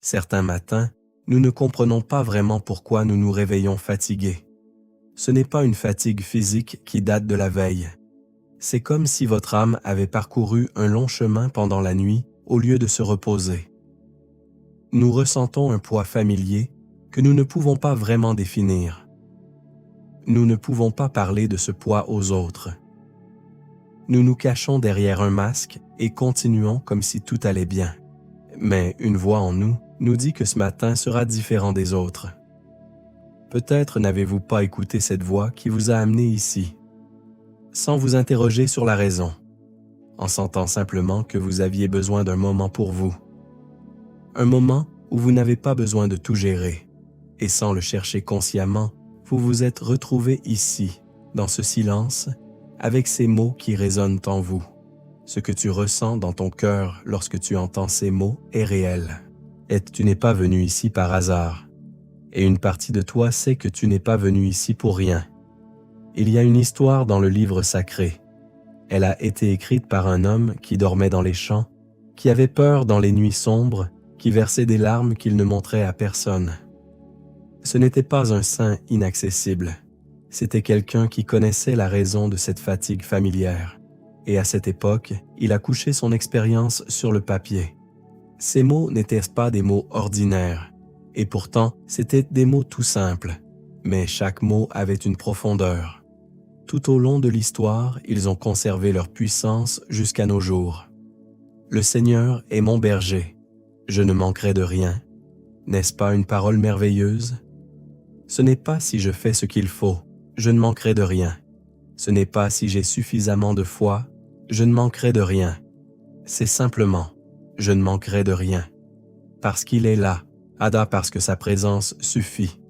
Certains matins, nous ne comprenons pas vraiment pourquoi nous nous réveillons fatigués. Ce n'est pas une fatigue physique qui date de la veille. C'est comme si votre âme avait parcouru un long chemin pendant la nuit au lieu de se reposer. Nous ressentons un poids familier que nous ne pouvons pas vraiment définir. Nous ne pouvons pas parler de ce poids aux autres. Nous nous cachons derrière un masque et continuons comme si tout allait bien. Mais une voix en nous nous dit que ce matin sera différent des autres. Peut-être n'avez-vous pas écouté cette voix qui vous a amené ici, sans vous interroger sur la raison, en sentant simplement que vous aviez besoin d'un moment pour vous. Un moment où vous n'avez pas besoin de tout gérer, et sans le chercher consciemment, vous vous êtes retrouvé ici, dans ce silence, avec ces mots qui résonnent en vous. Ce que tu ressens dans ton cœur lorsque tu entends ces mots est réel. Et tu n'es pas venu ici par hasard. Et une partie de toi sait que tu n'es pas venu ici pour rien. Il y a une histoire dans le livre sacré. Elle a été écrite par un homme qui dormait dans les champs, qui avait peur dans les nuits sombres, qui versait des larmes qu'il ne montrait à personne. Ce n'était pas un saint inaccessible. C'était quelqu'un qui connaissait la raison de cette fatigue familière. Et à cette époque, il a couché son expérience sur le papier. Ces mots n'étaient pas des mots ordinaires, et pourtant c'étaient des mots tout simples, mais chaque mot avait une profondeur. Tout au long de l'histoire, ils ont conservé leur puissance jusqu'à nos jours. Le Seigneur est mon berger, je ne manquerai de rien. N'est-ce pas une parole merveilleuse? Ce n'est pas si je fais ce qu'il faut, je ne manquerai de rien. Ce n'est pas si j'ai suffisamment de foi, je ne manquerai de rien. C'est simplement, je ne manquerai de rien. Parce qu'il est là, parce que sa présence suffit.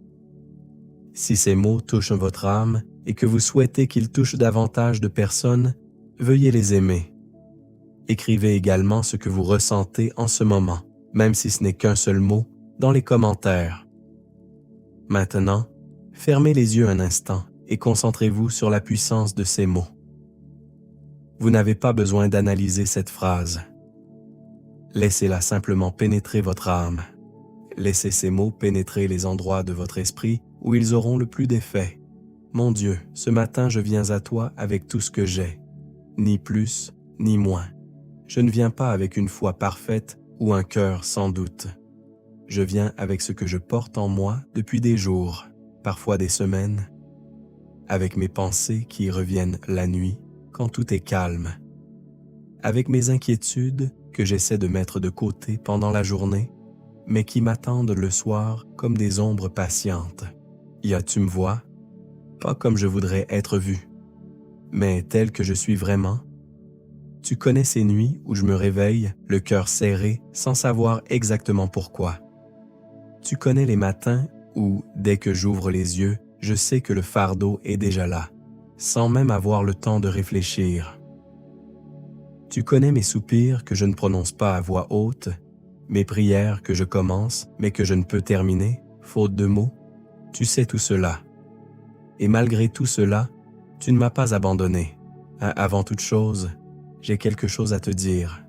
Si ces mots touchent votre âme et que vous souhaitez qu'ils touchent davantage de personnes, veuillez les aimer. Écrivez également ce que vous ressentez en ce moment, même si ce n'est qu'un seul mot, dans les commentaires. Maintenant, fermez les yeux un instant et concentrez-vous sur la puissance de ces mots. Vous n'avez pas besoin d'analyser cette phrase. Laissez-la simplement pénétrer votre âme. Laissez ces mots pénétrer les endroits de votre esprit où ils auront le plus d'effet. Mon Dieu, ce matin je viens à toi avec tout ce que j'ai, ni plus, ni moins. Je ne viens pas avec une foi parfaite ou un cœur sans doute. Je viens avec ce que je porte en moi depuis des jours, parfois des semaines, avec mes pensées qui reviennent la nuit quand tout est calme, avec mes inquiétudes que j'essaie de mettre de côté pendant la journée, mais qui m'attendent le soir comme des ombres patientes. Tu me vois? Pas comme je voudrais être vu, mais tel que je suis vraiment. Tu connais ces nuits où je me réveille, le cœur serré, sans savoir exactement pourquoi. Tu connais les matins où, dès que j'ouvre les yeux, je sais que le fardeau est déjà là, sans même avoir le temps de réfléchir. Tu connais mes soupirs que je ne prononce pas à voix haute, mes prières que je commence mais que je ne peux terminer, faute de mots. Tu sais tout cela. Et malgré tout cela, tu ne m'as pas abandonné. Avant toute chose, j'ai quelque chose à te dire.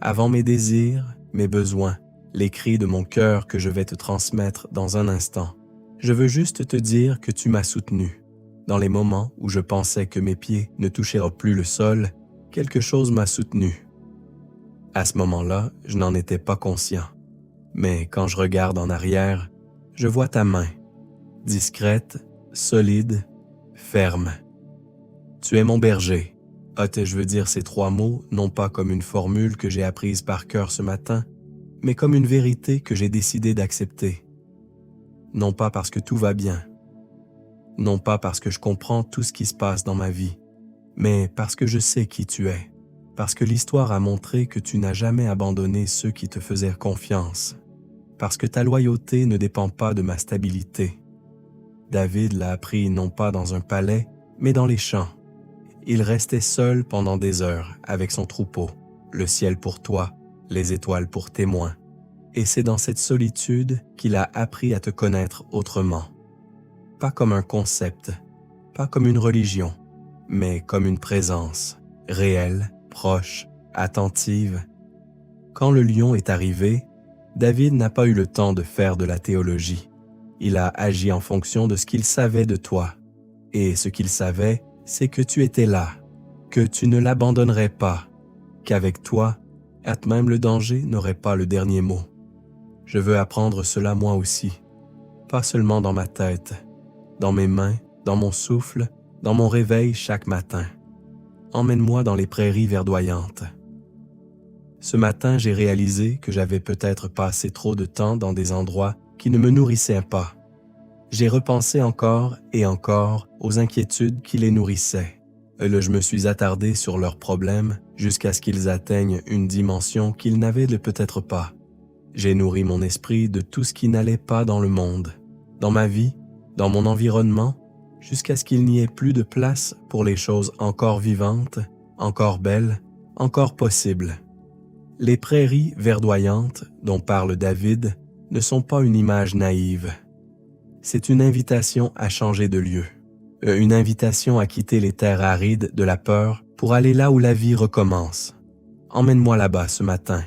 Avant mes désirs, mes besoins, les cris de mon cœur que je vais te transmettre dans un instant, je veux juste te dire que tu m'as soutenu. Dans les moments où je pensais que mes pieds ne touchaient plus le sol, quelque chose m'a soutenu. À ce moment-là, je n'en étais pas conscient. Mais quand je regarde en arrière, je vois ta main, discrète, solide, ferme. Tu es mon berger. Je veux dire ces 3 mots, non pas comme une formule que j'ai apprise par cœur ce matin, mais comme une vérité que j'ai décidé d'accepter. Non pas parce que tout va bien, non pas parce que je comprends tout ce qui se passe dans ma vie, mais parce que je sais qui tu es, parce que l'histoire a montré que tu n'as jamais abandonné ceux qui te faisaient confiance, parce que ta loyauté ne dépend pas de ma stabilité. David l'a appris non pas dans un palais, mais dans les champs. Il restait seul pendant des heures avec son troupeau, le ciel pour toi, les étoiles pour témoins. Et c'est dans cette solitude qu'il a appris à te connaître autrement. Pas comme un concept, pas comme une religion, mais comme une présence, réelle, proche, attentive. Quand le lion est arrivé, David n'a pas eu le temps de faire de la théologie. Il a agi en fonction de ce qu'il savait de toi. Et ce qu'il savait, c'est que tu étais là, que tu ne l'abandonnerais pas, qu'avec toi, même le danger n'aurait pas le dernier mot. Je veux apprendre cela moi aussi, pas seulement dans ma tête, dans mes mains, dans mon souffle, dans mon réveil chaque matin. Emmène-moi dans les prairies verdoyantes. Ce matin, j'ai réalisé que j'avais peut-être passé trop de temps dans des endroits qui ne me nourrissaient pas. J'ai repensé encore et encore aux inquiétudes qui les nourrissaient. Je me suis attardé sur leurs problèmes jusqu'à ce qu'ils atteignent une dimension qu'ils n'avaient peut-être pas. J'ai nourri mon esprit de tout ce qui n'allait pas dans le monde, dans ma vie, dans mon environnement, jusqu'à ce qu'il n'y ait plus de place pour les choses encore vivantes, encore belles, encore possibles. Les prairies verdoyantes dont parle David ne sont pas une image naïve. C'est une invitation à changer de lieu, une invitation à quitter les terres arides de la peur pour aller là où la vie recommence. Emmène-moi là-bas ce matin.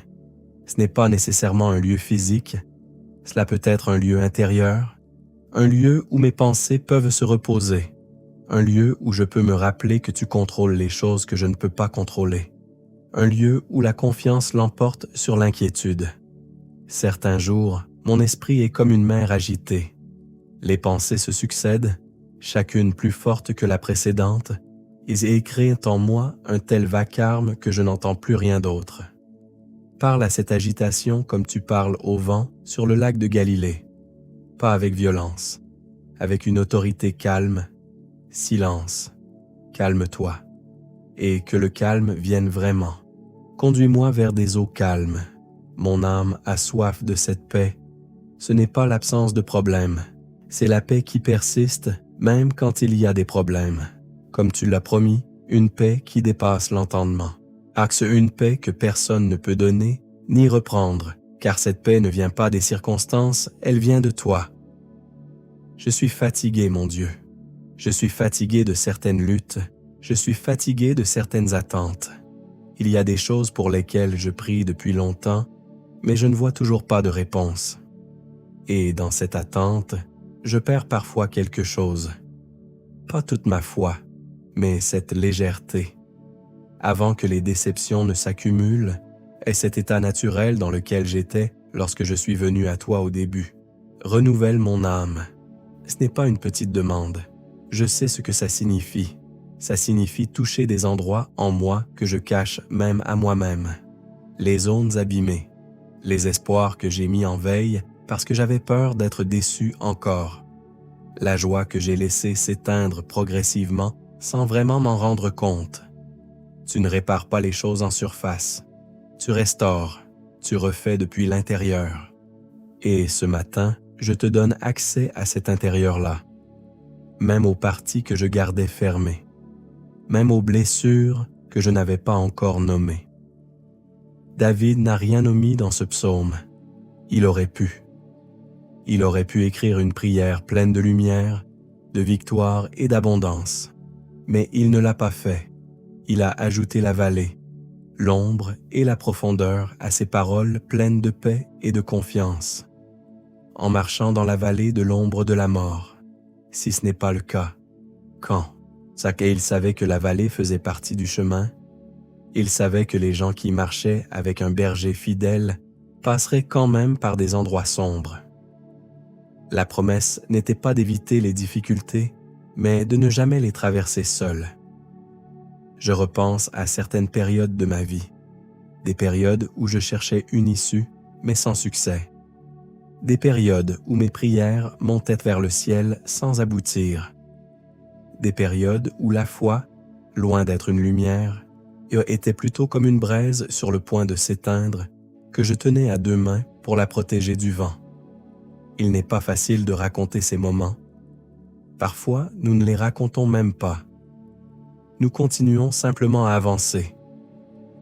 Ce n'est pas nécessairement un lieu physique, cela peut être un lieu intérieur, un lieu où mes pensées peuvent se reposer, un lieu où je peux me rappeler que tu contrôles les choses que je ne peux pas contrôler, un lieu où la confiance l'emporte sur l'inquiétude. Certains jours, mon esprit est comme une mer agitée. Les pensées se succèdent, chacune plus forte que la précédente, et créent en moi un tel vacarme que je n'entends plus rien d'autre. Parle à cette agitation comme tu parles au vent sur le lac de Galilée. Pas avec violence, avec une autorité calme. Silence, calme-toi. Et que le calme vienne vraiment. Conduis-moi vers des eaux calmes. Mon âme a soif de cette paix. Ce n'est pas l'absence de problèmes, c'est la paix qui persiste même quand il y a des problèmes. Comme tu l'as promis, une paix qui dépasse l'entendement. Axe une paix que personne ne peut donner ni reprendre, car cette paix ne vient pas des circonstances, elle vient de toi. Je suis fatigué, mon Dieu. Je suis fatigué de certaines luttes. Je suis fatigué de certaines attentes. Il y a des choses pour lesquelles je prie depuis longtemps, mais je ne vois toujours pas de réponse. Et dans cette attente, je perds parfois quelque chose. Pas toute ma foi, mais cette légèreté. Avant que les déceptions ne s'accumulent, est cet état naturel dans lequel j'étais lorsque je suis venu à toi au début. Renouvelle mon âme. Ce n'est pas une petite demande. Je sais ce que ça signifie. Ça signifie toucher des endroits en moi que je cache même à moi-même. Les zones abîmées. Les espoirs que j'ai mis en veille parce que j'avais peur d'être déçu encore. La joie que j'ai laissée s'éteindre progressivement sans vraiment m'en rendre compte. Tu ne répares pas les choses en surface. Tu restaures, tu refais depuis l'intérieur. Et ce matin, je te donne accès à cet intérieur-là. Même aux parties que je gardais fermées. Même aux blessures que je n'avais pas encore nommées. David n'a rien omis dans ce psaume. Il aurait pu. Il aurait pu écrire une prière pleine de lumière, de victoire et d'abondance. Mais il ne l'a pas fait. Il a ajouté la vallée, l'ombre et la profondeur à ses paroles pleines de paix et de confiance. En marchant dans la vallée de l'ombre de la mort, si ce n'est pas le cas, quand? Il savait que la vallée faisait partie du chemin. Il savait que les gens qui marchaient avec un berger fidèle passeraient quand même par des endroits sombres. La promesse n'était pas d'éviter les difficultés, mais de ne jamais les traverser seul. Je repense à certaines périodes de ma vie, des périodes où je cherchais une issue, mais sans succès. Des périodes où mes prières montaient vers le ciel sans aboutir. Des périodes où la foi, loin d'être une lumière, était plutôt comme une braise sur le point de s'éteindre, que je tenais à deux mains pour la protéger du vent. Il n'est pas facile de raconter ces moments. Parfois, nous ne les racontons même pas. Nous continuons simplement à avancer.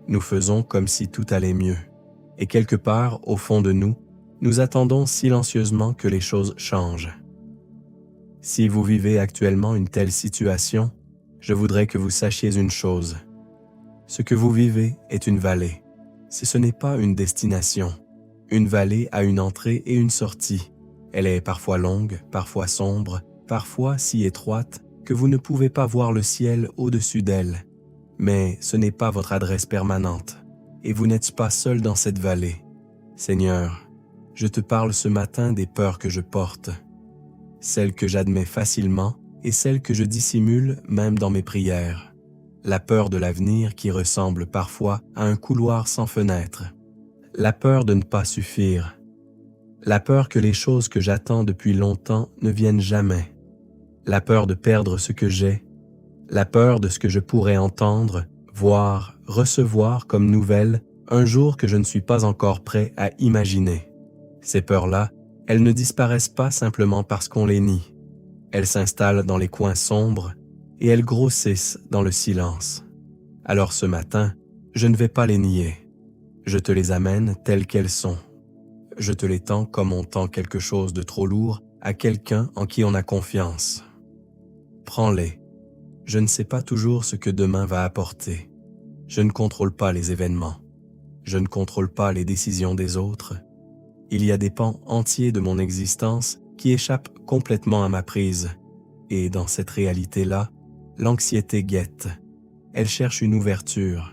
Nous faisons comme si tout allait mieux. Et quelque part, au fond de nous, nous attendons silencieusement que les choses changent. Si vous vivez actuellement une telle situation, je voudrais que vous sachiez une chose. Ce que vous vivez est une vallée. Ce n'est pas une destination. Une vallée a une entrée et une sortie. Elle est parfois longue, parfois sombre, parfois si étroite que vous ne pouvez pas voir le ciel au-dessus d'elle. Mais ce n'est pas votre adresse permanente, et vous n'êtes pas seul dans cette vallée. Seigneur, je te parle ce matin des peurs que je porte, celles que j'admets facilement et celles que je dissimule même dans mes prières. La peur de l'avenir qui ressemble parfois à un couloir sans fenêtre. La peur de ne pas suffire. La peur que les choses que j'attends depuis longtemps ne viennent jamais. La peur de perdre ce que j'ai. La peur de ce que je pourrais entendre, voir, recevoir comme nouvelle un jour que je ne suis pas encore prêt à imaginer. Ces peurs-là, elles ne disparaissent pas simplement parce qu'on les nie. Elles s'installent dans les coins sombres et elles grossissent dans le silence. Alors ce matin, je ne vais pas les nier. Je te les amène telles qu'elles sont. Je te les tends comme on tend quelque chose de trop lourd à quelqu'un en qui on a confiance. Prends-les. Je ne sais pas toujours ce que demain va apporter. Je ne contrôle pas les événements. Je ne contrôle pas les décisions des autres. Il y a des pans entiers de mon existence qui échappent complètement à ma prise. Et dans cette réalité-là, l'anxiété guette. Elle cherche une ouverture.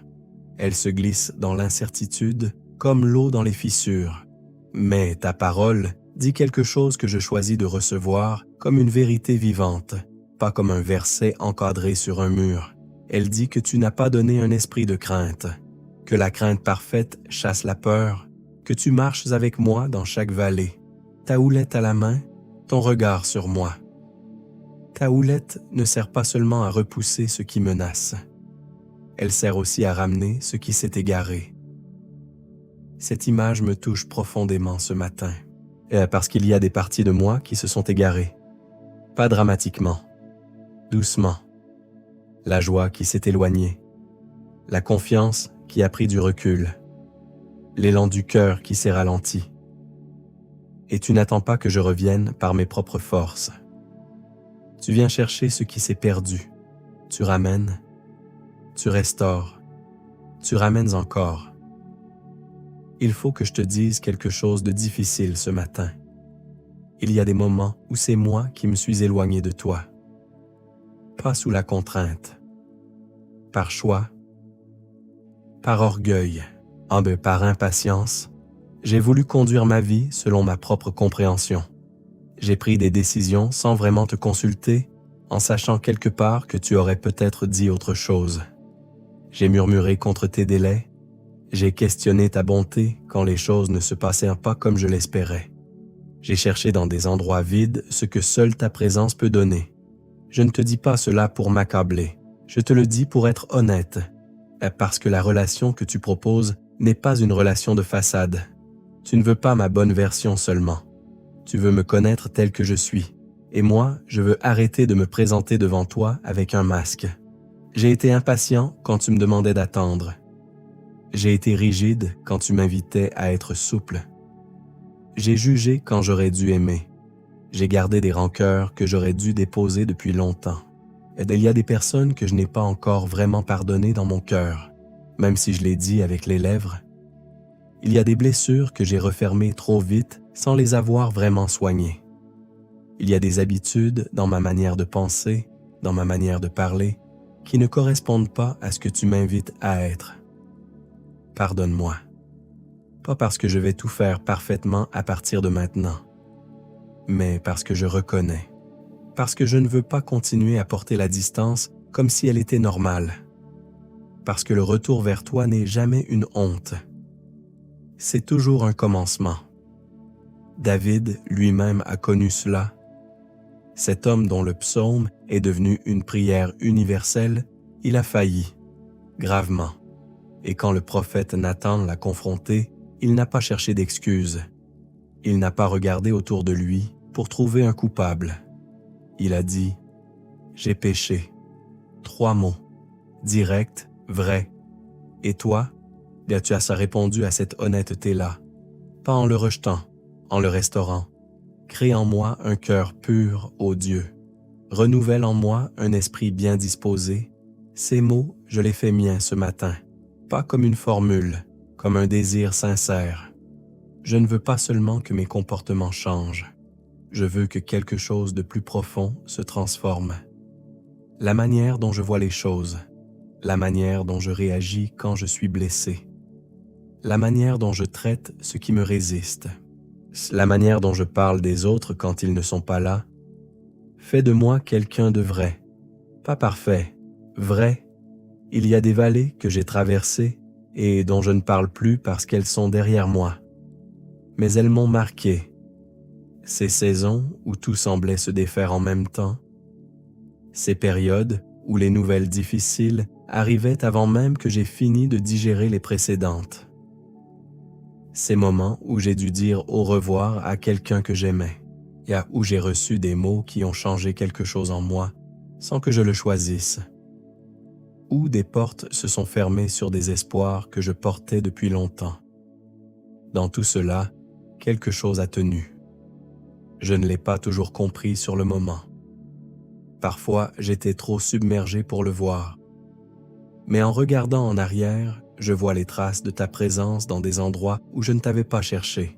Elle se glisse dans l'incertitude comme l'eau dans les fissures. Mais ta parole dit quelque chose que je choisis de recevoir comme une vérité vivante, pas comme un verset encadré sur un mur. Elle dit que tu n'as pas donné un esprit de crainte, que la crainte parfaite chasse la peur, que tu marches avec moi dans chaque vallée, ta houlette à la main, ton regard sur moi. Ta houlette ne sert pas seulement à repousser ce qui menace, elle sert aussi à ramener ce qui s'est égaré. Cette image me touche profondément ce matin, parce qu'il y a des parties de moi qui se sont égarées. Pas dramatiquement, doucement. La joie qui s'est éloignée, la confiance qui a pris du recul, l'élan du cœur qui s'est ralenti. Et tu n'attends pas que je revienne par mes propres forces. Tu viens chercher ce qui s'est perdu, tu ramènes, tu restaures, tu ramènes encore. Il faut que je te dise quelque chose de difficile ce matin. Il y a des moments où c'est moi qui me suis éloigné de toi. Pas sous la contrainte, par choix, par orgueil, par impatience. J'ai voulu conduire ma vie selon ma propre compréhension. J'ai pris des décisions sans vraiment te consulter, en sachant quelque part que tu aurais peut-être dit autre chose. J'ai murmuré contre tes délais. J'ai questionné ta bonté quand les choses ne se passaient pas comme je l'espérais. J'ai cherché dans des endroits vides ce que seule ta présence peut donner. Je ne te dis pas cela pour m'accabler. Je te le dis pour être honnête, parce que la relation que tu proposes n'est pas une relation de façade. Tu ne veux pas ma bonne version seulement. Tu veux me connaître tel que je suis. Et moi, je veux arrêter de me présenter devant toi avec un masque. J'ai été impatient quand tu me demandais d'attendre. J'ai été rigide quand tu m'invitais à être souple. J'ai jugé quand j'aurais dû aimer. J'ai gardé des rancœurs que j'aurais dû déposer depuis longtemps. Et il y a des personnes que je n'ai pas encore vraiment pardonnées dans mon cœur, même si je l'ai dit avec les lèvres. Il y a des blessures que j'ai refermées trop vite sans les avoir vraiment soignées. Il y a des habitudes dans ma manière de penser, dans ma manière de parler, qui ne correspondent pas à ce que tu m'invites à être. Pardonne-moi. Pas parce que je vais tout faire parfaitement à partir de maintenant, mais parce que je reconnais. Parce que je ne veux pas continuer à porter la distance comme si elle était normale. Parce que le retour vers toi n'est jamais une honte. C'est toujours un commencement. David lui-même a connu cela. Cet homme dont le psaume est devenu une prière universelle, il a failli, gravement. Et quand le prophète Nathan l'a confronté, il n'a pas cherché d'excuses. Il n'a pas regardé autour de lui pour trouver un coupable. Il a dit « J'ai péché ». 3 mots, direct, vrai. Et toi, bien tu as répondu à cette honnêteté-là, pas en le rejetant, en le restaurant. Crée en moi un cœur pur, ô Dieu. Renouvelle en moi un esprit bien disposé. Ces mots, je les fais miens ce matin, pas comme une formule, comme un désir sincère. Je ne veux pas seulement que mes comportements changent. Je veux que quelque chose de plus profond se transforme. La manière dont je vois les choses, la manière dont je réagis quand je suis blessé, la manière dont je traite ce qui me résiste, la manière dont je parle des autres quand ils ne sont pas là, fait de moi quelqu'un de vrai, pas parfait, vrai. Il y a des vallées que j'ai traversées et dont je ne parle plus parce qu'elles sont derrière moi. Mais elles m'ont marqué. Ces saisons où tout semblait se défaire en même temps, ces périodes où les nouvelles difficiles arrivaient avant même que j'aie fini de digérer les précédentes. Ces moments où j'ai dû dire au revoir à quelqu'un que j'aimais, et où j'ai reçu des mots qui ont changé quelque chose en moi sans que je le choisisse. Où des portes se sont fermées sur des espoirs que je portais depuis longtemps. Dans tout cela, quelque chose a tenu. Je ne l'ai pas toujours compris sur le moment. Parfois, j'étais trop submergé pour le voir. Mais en regardant en arrière, je vois les traces de ta présence dans des endroits où je ne t'avais pas cherché.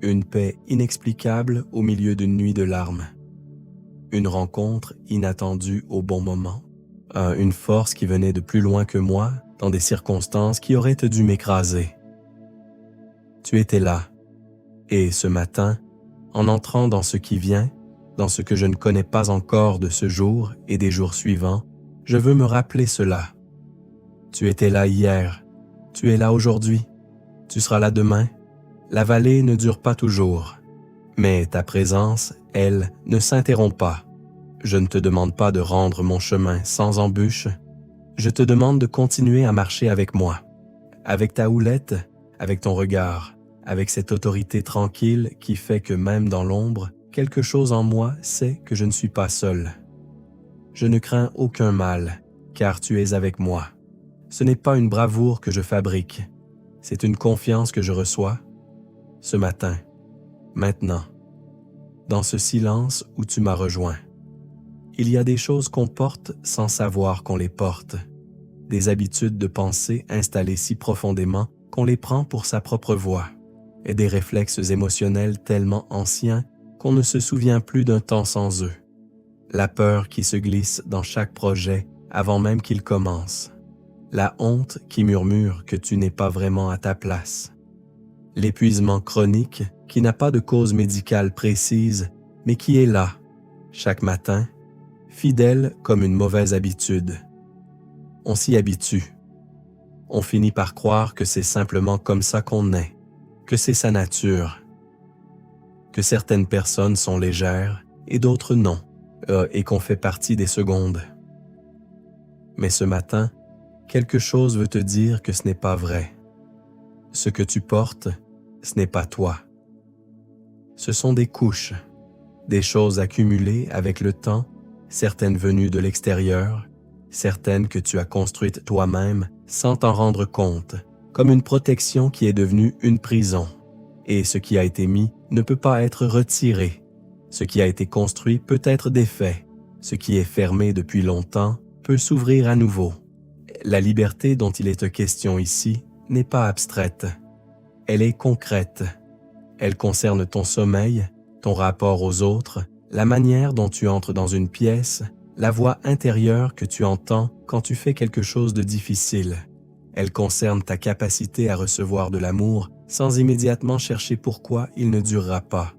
Une paix inexplicable au milieu d'une nuit de larmes. Une rencontre inattendue au bon moment. Une force qui venait de plus loin que moi, dans des circonstances qui auraient dû m'écraser. Tu étais là. Et ce matin, en entrant dans ce qui vient, dans ce que je ne connais pas encore de ce jour et des jours suivants, je veux me rappeler cela. Tu étais là hier, tu es là aujourd'hui, tu seras là demain. La vallée ne dure pas toujours, mais ta présence, elle, ne s'interrompt pas. Je ne te demande pas de rendre mon chemin sans embûche, je te demande de continuer à marcher avec moi, avec ta houlette, avec ton regard, avec cette autorité tranquille qui fait que même dans l'ombre, quelque chose en moi sait que je ne suis pas seul. Je ne crains aucun mal, car tu es avec moi. Ce n'est pas une bravoure que je fabrique, c'est une confiance que je reçois. Ce matin, maintenant, dans ce silence où tu m'as rejoint. Il y a des choses qu'on porte sans savoir qu'on les porte, des habitudes de pensée installées si profondément qu'on les prend pour sa propre voix, et des réflexes émotionnels tellement anciens qu'on ne se souvient plus d'un temps sans eux. La peur qui se glisse dans chaque projet avant même qu'il commence. La honte qui murmure que tu n'es pas vraiment à ta place. L'épuisement chronique qui n'a pas de cause médicale précise, mais qui est là, chaque matin, fidèle comme une mauvaise habitude. On s'y habitue. On finit par croire que c'est simplement comme ça qu'on est, que c'est sa nature, que certaines personnes sont légères et d'autres non, et qu'on fait partie des secondes. Mais ce matin, quelque chose veut te dire que ce n'est pas vrai. Ce que tu portes, ce n'est pas toi. Ce sont des couches, des choses accumulées avec le temps, certaines venues de l'extérieur, certaines que tu as construites toi-même sans t'en rendre compte, comme une protection qui est devenue une prison. Et ce qui a été mis ne peut pas être retiré. Ce qui a été construit peut être défait. Ce qui est fermé depuis longtemps peut s'ouvrir à nouveau. La liberté dont il est question ici n'est pas abstraite. Elle est concrète. Elle concerne ton sommeil, ton rapport aux autres, la manière dont tu entres dans une pièce, la voix intérieure que tu entends quand tu fais quelque chose de difficile. Elle concerne ta capacité à recevoir de l'amour sans immédiatement chercher pourquoi il ne durera pas.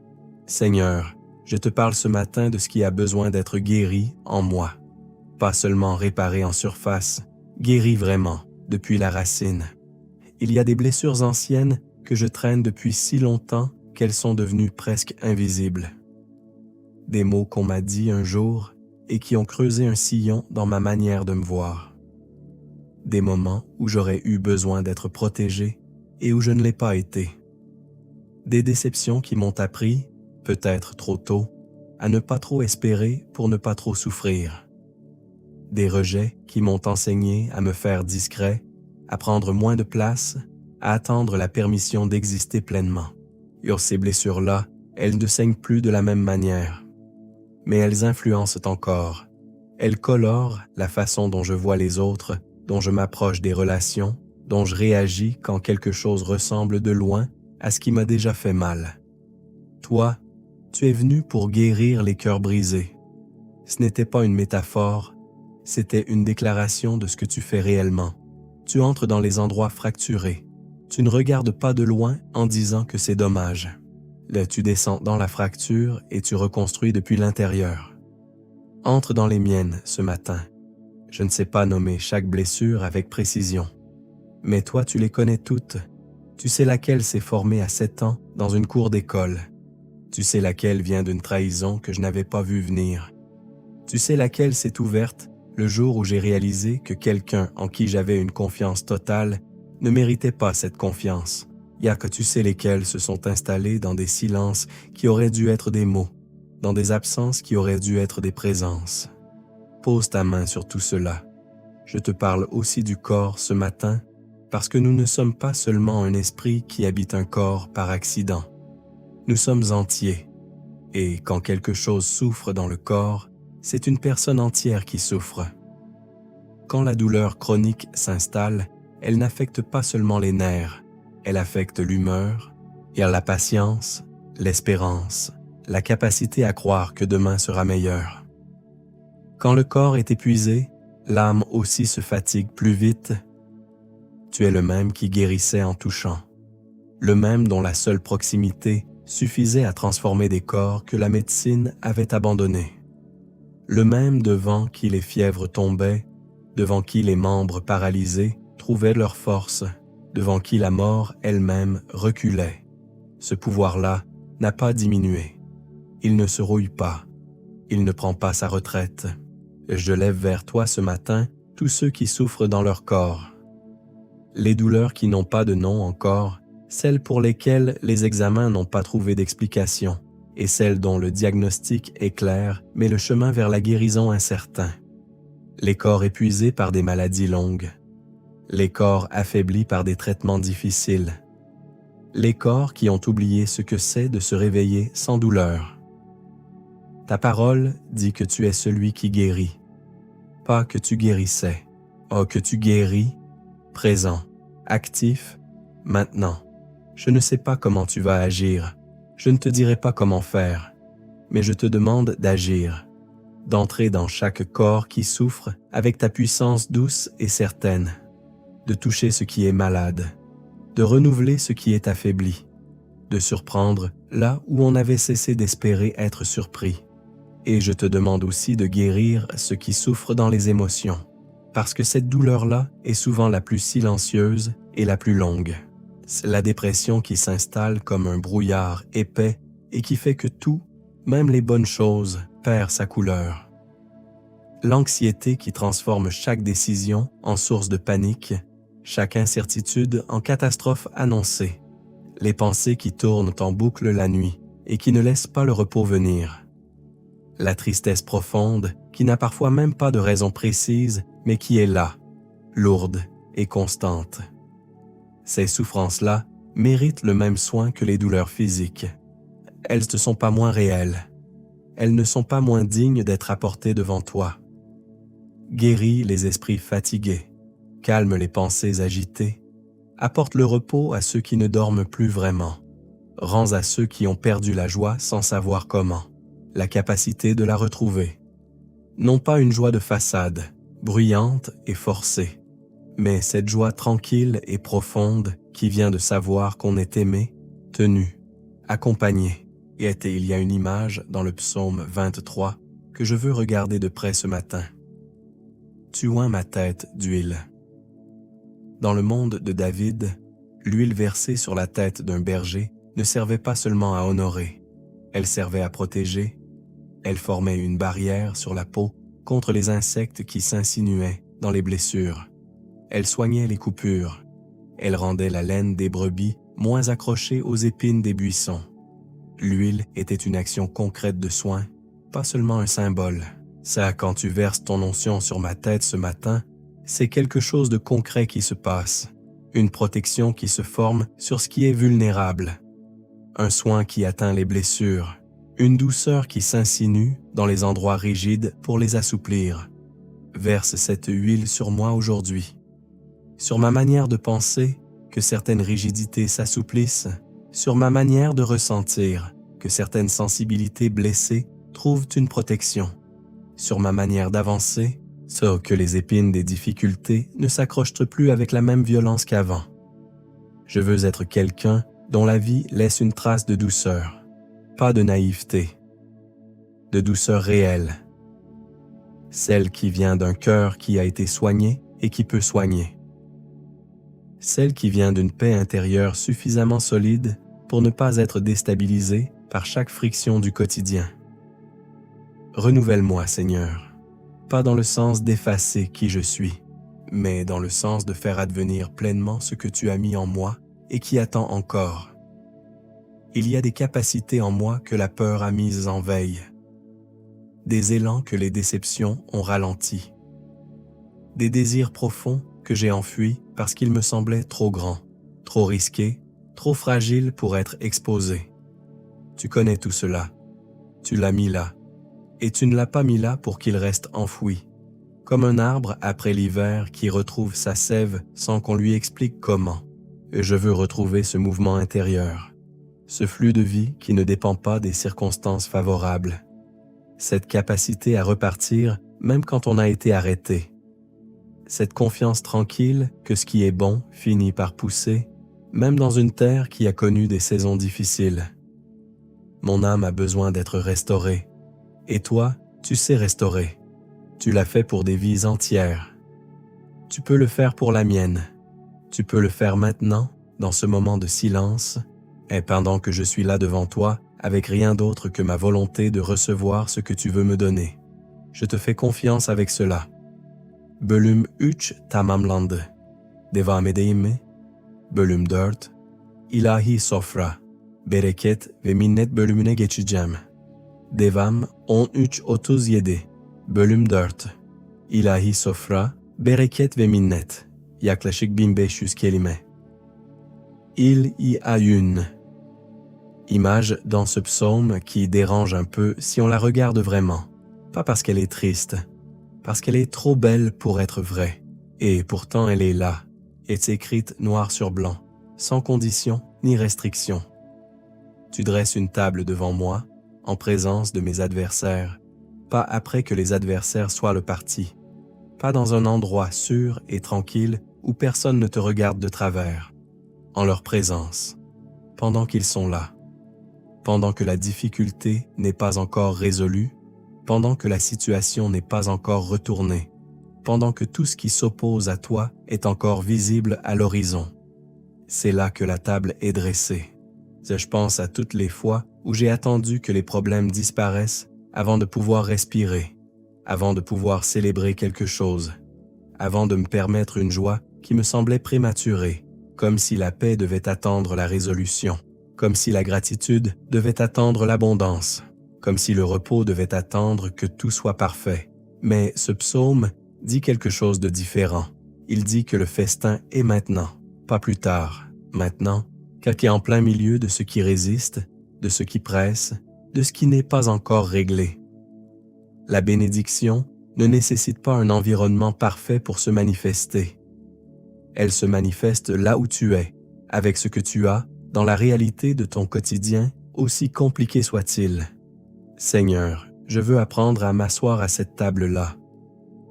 Seigneur, je te parle ce matin de ce qui a besoin d'être guéri en moi. Pas seulement réparé en surface, guéri vraiment, depuis la racine. Il y a des blessures anciennes que je traîne depuis si longtemps qu'elles sont devenues presque invisibles. Des mots qu'on m'a dit un jour et qui ont creusé un sillon dans ma manière de me voir. Des moments où j'aurais eu besoin d'être protégé et où je ne l'ai pas été. Des déceptions qui m'ont appris, peut-être trop tôt, à ne pas trop espérer pour ne pas trop souffrir. Des rejets qui m'ont enseigné à me faire discret, à prendre moins de place, à attendre la permission d'exister pleinement. Et ces blessures-là, elles ne saignent plus de la même manière. Mais elles influencent encore. Elles colorent la façon dont je vois les autres, dont je m'approche des relations, dont je réagis quand quelque chose ressemble de loin à ce qui m'a déjà fait mal. Toi, tu es venu pour guérir les cœurs brisés. Ce n'était pas une métaphore, c'était une déclaration de ce que tu fais réellement. Tu entres dans les endroits fracturés. Tu ne regardes pas de loin en disant que c'est dommage. Là, tu descends dans la fracture et tu reconstruis depuis l'intérieur. Entre dans les miennes ce matin. Je ne sais pas nommer chaque blessure avec précision. Mais toi, tu les connais toutes. Tu sais laquelle s'est formée à 7 ans dans une cour d'école. Tu sais laquelle vient d'une trahison que je n'avais pas vue venir. Tu sais laquelle s'est ouverte le jour où j'ai réalisé que quelqu'un en qui j'avais une confiance totale ne méritait pas cette confiance. Il y a que tu sais lesquelles se sont installées dans des silences qui auraient dû être des mots, dans des absences qui auraient dû être des présences. Pose ta main sur tout cela. Je te parle aussi du corps ce matin, parce que nous ne sommes pas seulement un esprit qui habite un corps par accident. Nous sommes entiers, et quand quelque chose souffre dans le corps, c'est une personne entière qui souffre. Quand la douleur chronique s'installe, elle n'affecte pas seulement les nerfs, elle affecte l'humeur, et la patience, l'espérance, la capacité à croire que demain sera meilleur. Quand le corps est épuisé, l'âme aussi se fatigue plus vite. Tu es le même qui guérissait en touchant, le même dont la seule proximité suffisait à transformer des corps que la médecine avait abandonnés. Le même devant qui les fièvres tombaient, devant qui les membres paralysés trouvaient leur force, devant qui la mort elle-même reculait. Ce pouvoir-là n'a pas diminué. Il ne se rouille pas. Il ne prend pas sa retraite. Je lève vers toi ce matin tous ceux qui souffrent dans leur corps. Les douleurs qui n'ont pas de nom encore, celles pour lesquelles les examens n'ont pas trouvé d'explication, et celles dont le diagnostic est clair, mais le chemin vers la guérison incertain. Les corps épuisés par des maladies longues. Les corps affaiblis par des traitements difficiles. Les corps qui ont oublié ce que c'est de se réveiller sans douleur. Ta parole dit que tu es celui qui guérit. Pas que tu guérissais. Oh, que tu guéris, présent, actif, maintenant. Je ne sais pas comment tu vas agir. Je ne te dirai pas comment faire. Mais je te demande d'agir, d'entrer dans chaque corps qui souffre avec ta puissance douce et certaine, de toucher ce qui est malade, de renouveler ce qui est affaibli, de surprendre là où on avait cessé d'espérer être surpris. Et je te demande aussi de guérir ce qui souffre dans les émotions, parce que cette douleur-là est souvent la plus silencieuse et la plus longue. C'est la dépression qui s'installe comme un brouillard épais et qui fait que tout, même les bonnes choses, perd sa couleur. L'anxiété qui transforme chaque décision en source de panique, chaque incertitude en catastrophe annoncée. Les pensées qui tournent en boucle la nuit et qui ne laissent pas le repos venir. La tristesse profonde qui n'a parfois même pas de raison précise, mais qui est là, lourde et constante. Ces souffrances-là méritent le même soin que les douleurs physiques. Elles ne sont pas moins réelles. Elles ne sont pas moins dignes d'être apportées devant toi. Guéris les esprits fatigués, calme les pensées agitées, apporte le repos à ceux qui ne dorment plus vraiment, rends à ceux qui ont perdu la joie sans savoir comment, la capacité de la retrouver. Non pas une joie de façade, bruyante et forcée, mais cette joie tranquille et profonde qui vient de savoir qu'on est aimé, tenu, accompagné. Et il y a une image dans le psaume 23 que je veux regarder de près ce matin. Tu oins ma tête d'huile. Dans le monde de David, l'huile versée sur la tête d'un berger ne servait pas seulement à honorer, elle servait à protéger, elle formait une barrière sur la peau contre les insectes qui s'insinuaient dans les blessures. Elle soignait les coupures, elle rendait la laine des brebis moins accrochée aux épines des buissons. L'huile était une action concrète de soin, pas seulement un symbole. Ça, quand tu verses ton onction sur ma tête ce matin, c'est quelque chose de concret qui se passe, une protection qui se forme sur ce qui est vulnérable, un soin qui atteint les blessures, une douceur qui s'insinue dans les endroits rigides pour les assouplir. Verse cette huile sur moi aujourd'hui, sur ma manière de penser, que certaines rigidités s'assouplissent, sur ma manière de ressentir, que certaines sensibilités blessées trouvent une protection, sur ma manière d'avancer, ça que les épines des difficultés ne s'accrochent plus avec la même violence qu'avant. Je veux être quelqu'un dont la vie laisse une trace de douceur, pas de naïveté, de douceur réelle, celle qui vient d'un cœur qui a été soigné et qui peut soigner, celle qui vient d'une paix intérieure suffisamment solide pour ne pas être déstabilisée par chaque friction du quotidien. Renouvelle-moi, Seigneur, pas dans le sens d'effacer qui je suis, mais dans le sens de faire advenir pleinement ce que tu as mis en moi et qui attend encore. Il y a des capacités en moi que la peur a mises en veille, des élans que les déceptions ont ralentis, des désirs profonds que j'ai enfuis parce qu'ils me semblaient trop grands, trop risqués, trop fragiles pour être exposés. Tu connais tout cela, tu l'as mis là, et tu ne l'as pas mis là pour qu'il reste enfoui, comme un arbre après l'hiver qui retrouve sa sève sans qu'on lui explique comment. Et je veux retrouver ce mouvement intérieur, ce flux de vie qui ne dépend pas des circonstances favorables, cette capacité à repartir même quand on a été arrêté, cette confiance tranquille que ce qui est bon finit par pousser, même dans une terre qui a connu des saisons difficiles. Mon âme a besoin d'être restaurée, et toi, tu sais restaurer. Tu l'as fait pour des vies entières. Tu peux le faire pour la mienne. Tu peux le faire maintenant, dans ce moment de silence, et pendant que je suis là devant toi, avec rien d'autre que ma volonté de recevoir ce que tu veux me donner. Je te fais confiance avec cela. Bölüm 3 tamamlandı. Devam edeyim mi? Bölüm 4. İlahi sofra, bereket ve minnet bölümüne geçeceğim. Devam 13-37. Bölüm 4. İlahi sofra, bereket ve minnet. Yaklaşık 1500 kelime. Il y a une image dans ce psaume qui dérange un peu si on la regarde vraiment. Pas parce qu'elle est triste, parce qu'elle est trop belle pour être vraie. Et pourtant elle est là, est écrite noir sur blanc, sans condition ni restriction. Tu dresses une table devant moi, en présence de mes adversaires, pas après que les adversaires soient le parti, pas dans un endroit sûr et tranquille où personne ne te regarde de travers, en leur présence, pendant qu'ils sont là, pendant que la difficulté n'est pas encore résolue, pendant que la situation n'est pas encore retournée, pendant que tout ce qui s'oppose à toi est encore visible à l'horizon. C'est là que la table est dressée. Je pense à toutes les fois où j'ai attendu que les problèmes disparaissent avant de pouvoir respirer, avant de pouvoir célébrer quelque chose, avant de me permettre une joie qui me semblait prématurée, comme si la paix devait attendre la résolution, comme si la gratitude devait attendre l'abondance, comme si le repos devait attendre que tout soit parfait. Mais ce psaume dit quelque chose de différent. Il dit que le festin est maintenant, pas plus tard, maintenant, car qui est en plein milieu de ce qui résiste, de ce qui presse, de ce qui n'est pas encore réglé. La bénédiction ne nécessite pas un environnement parfait pour se manifester. Elle se manifeste là où tu es, avec ce que tu as, dans la réalité de ton quotidien, aussi compliqué soit-il. Seigneur, je veux apprendre à m'asseoir à cette table-là,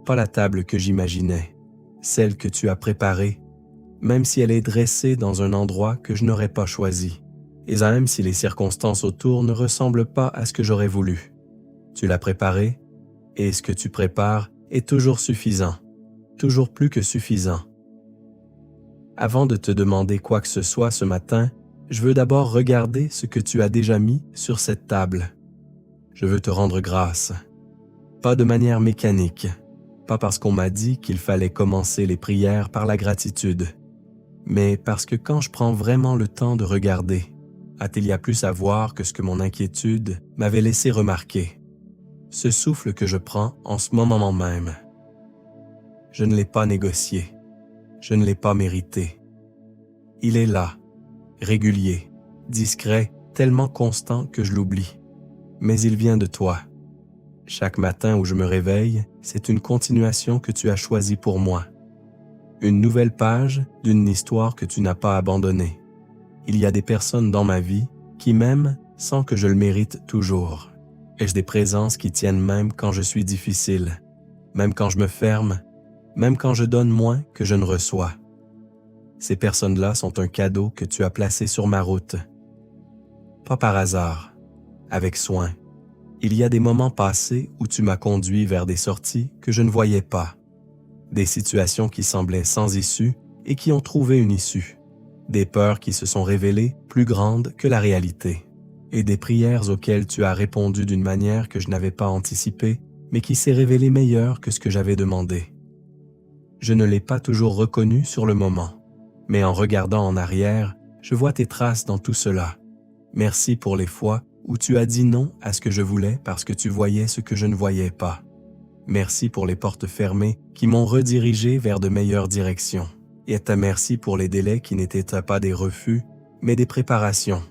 pas la table que j'imaginais, celle que tu as préparée, même si elle est dressée dans un endroit que je n'aurais pas choisi, et même si les circonstances autour ne ressemblent pas à ce que j'aurais voulu. Tu l'as préparée, et ce que tu prépares est toujours suffisant, toujours plus que suffisant. Avant de te demander quoi que ce soit ce matin, je veux d'abord regarder ce que tu as déjà mis sur cette table. Je veux te rendre grâce, pas de manière mécanique, pas parce qu'on m'a dit qu'il fallait commencer les prières par la gratitude, mais parce que quand je prends vraiment le temps de regarder, il y a plus à voir que ce que mon inquiétude m'avait laissé remarquer. Ce souffle que je prends en ce moment même. Je ne l'ai pas négocié, je ne l'ai pas mérité. Il est là, régulier, discret, tellement constant que je l'oublie. Mais il vient de toi. Chaque matin où je me réveille, c'est une continuation que tu as choisie pour moi. Une nouvelle page d'une histoire que tu n'as pas abandonnée. Il y a des personnes dans ma vie qui m'aiment sans que je le mérite toujours. Ai-je des présences qui tiennent même quand je suis difficile, même quand je me ferme, même quand je donne moins que je ne reçois. Ces personnes-là sont un cadeau que tu as placé sur ma route. Pas par hasard, avec soin. Il y a des moments passés où tu m'as conduit vers des sorties que je ne voyais pas. Des situations qui semblaient sans issue et qui ont trouvé une issue. Des peurs qui se sont révélées plus grandes que la réalité. Et des prières auxquelles tu as répondu d'une manière que je n'avais pas anticipée, mais qui s'est révélée meilleure que ce que j'avais demandé. Je ne l'ai pas toujours reconnu sur le moment, mais en regardant en arrière, je vois tes traces dans tout cela. Merci pour les fois où tu as dit non à ce que je voulais parce que tu voyais ce que je ne voyais pas. Merci pour les portes fermées qui m'ont redirigé vers de meilleures directions. Et à ta merci pour les délais qui n'étaient pas des refus, mais des préparations.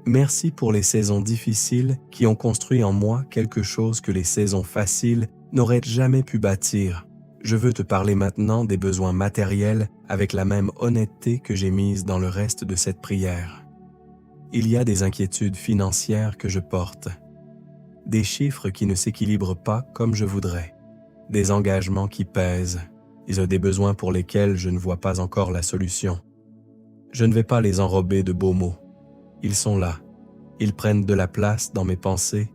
Merci pour les saisons difficiles qui ont construit en moi quelque chose que les saisons faciles n'auraient jamais pu bâtir. Je veux te parler maintenant des besoins matériels avec la même honnêteté que j'ai mise dans le reste de cette prière. Il y a des inquiétudes financières que je porte, des chiffres qui ne s'équilibrent pas comme je voudrais, des engagements qui pèsent, et des besoins pour lesquels je ne vois pas encore la solution. Je ne vais pas les enrober de beaux mots. Ils sont là. Ils prennent de la place dans mes pensées,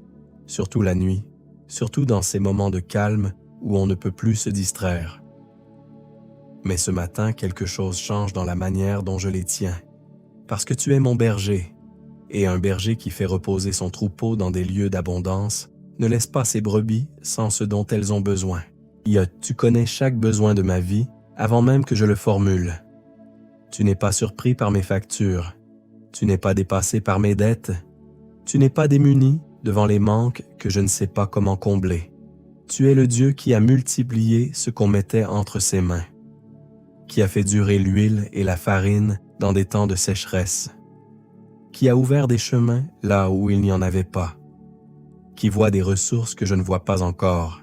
surtout la nuit, surtout dans ces moments de calme où on ne peut plus se distraire. Mais ce matin, quelque chose change dans la manière dont je les tiens. Parce que tu es mon berger, et un berger qui fait reposer son troupeau dans des lieux d'abondance ne laisse pas ses brebis sans ce dont elles ont besoin. Tu connais chaque besoin de ma vie avant même que je le formule. Tu n'es pas surpris par mes factures. Tu n'es pas dépassé par mes dettes. Tu n'es pas démuni devant les manques que je ne sais pas comment combler. Tu es le Dieu qui a multiplié ce qu'on mettait entre ses mains, qui a fait durer l'huile et la farine dans des temps de sécheresse, qui a ouvert des chemins là où il n'y en avait pas, qui voit des ressources que je ne vois pas encore.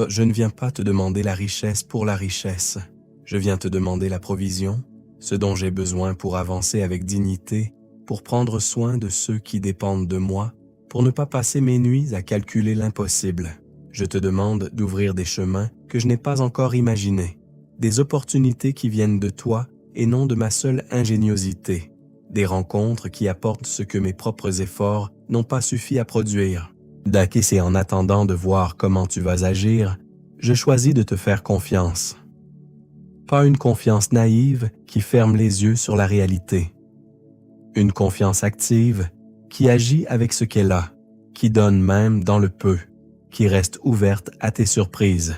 Je ne viens pas te demander la richesse pour la richesse. Je viens te demander la provision, ce dont j'ai besoin pour avancer avec dignité, pour prendre soin de ceux qui dépendent de moi, pour ne pas passer mes nuits à calculer l'impossible. Je te demande d'ouvrir des chemins que je n'ai pas encore imaginés, des opportunités qui viennent de toi et non de ma seule ingéniosité, des rencontres qui apportent ce que mes propres efforts n'ont pas suffi à produire. C'est en attendant de voir comment tu vas agir, je choisis de te faire confiance. Pas une confiance naïve qui ferme les yeux sur la réalité. Une confiance active qui agit avec ce qu'elle a, qui donne même dans le peu, qui reste ouverte à tes surprises.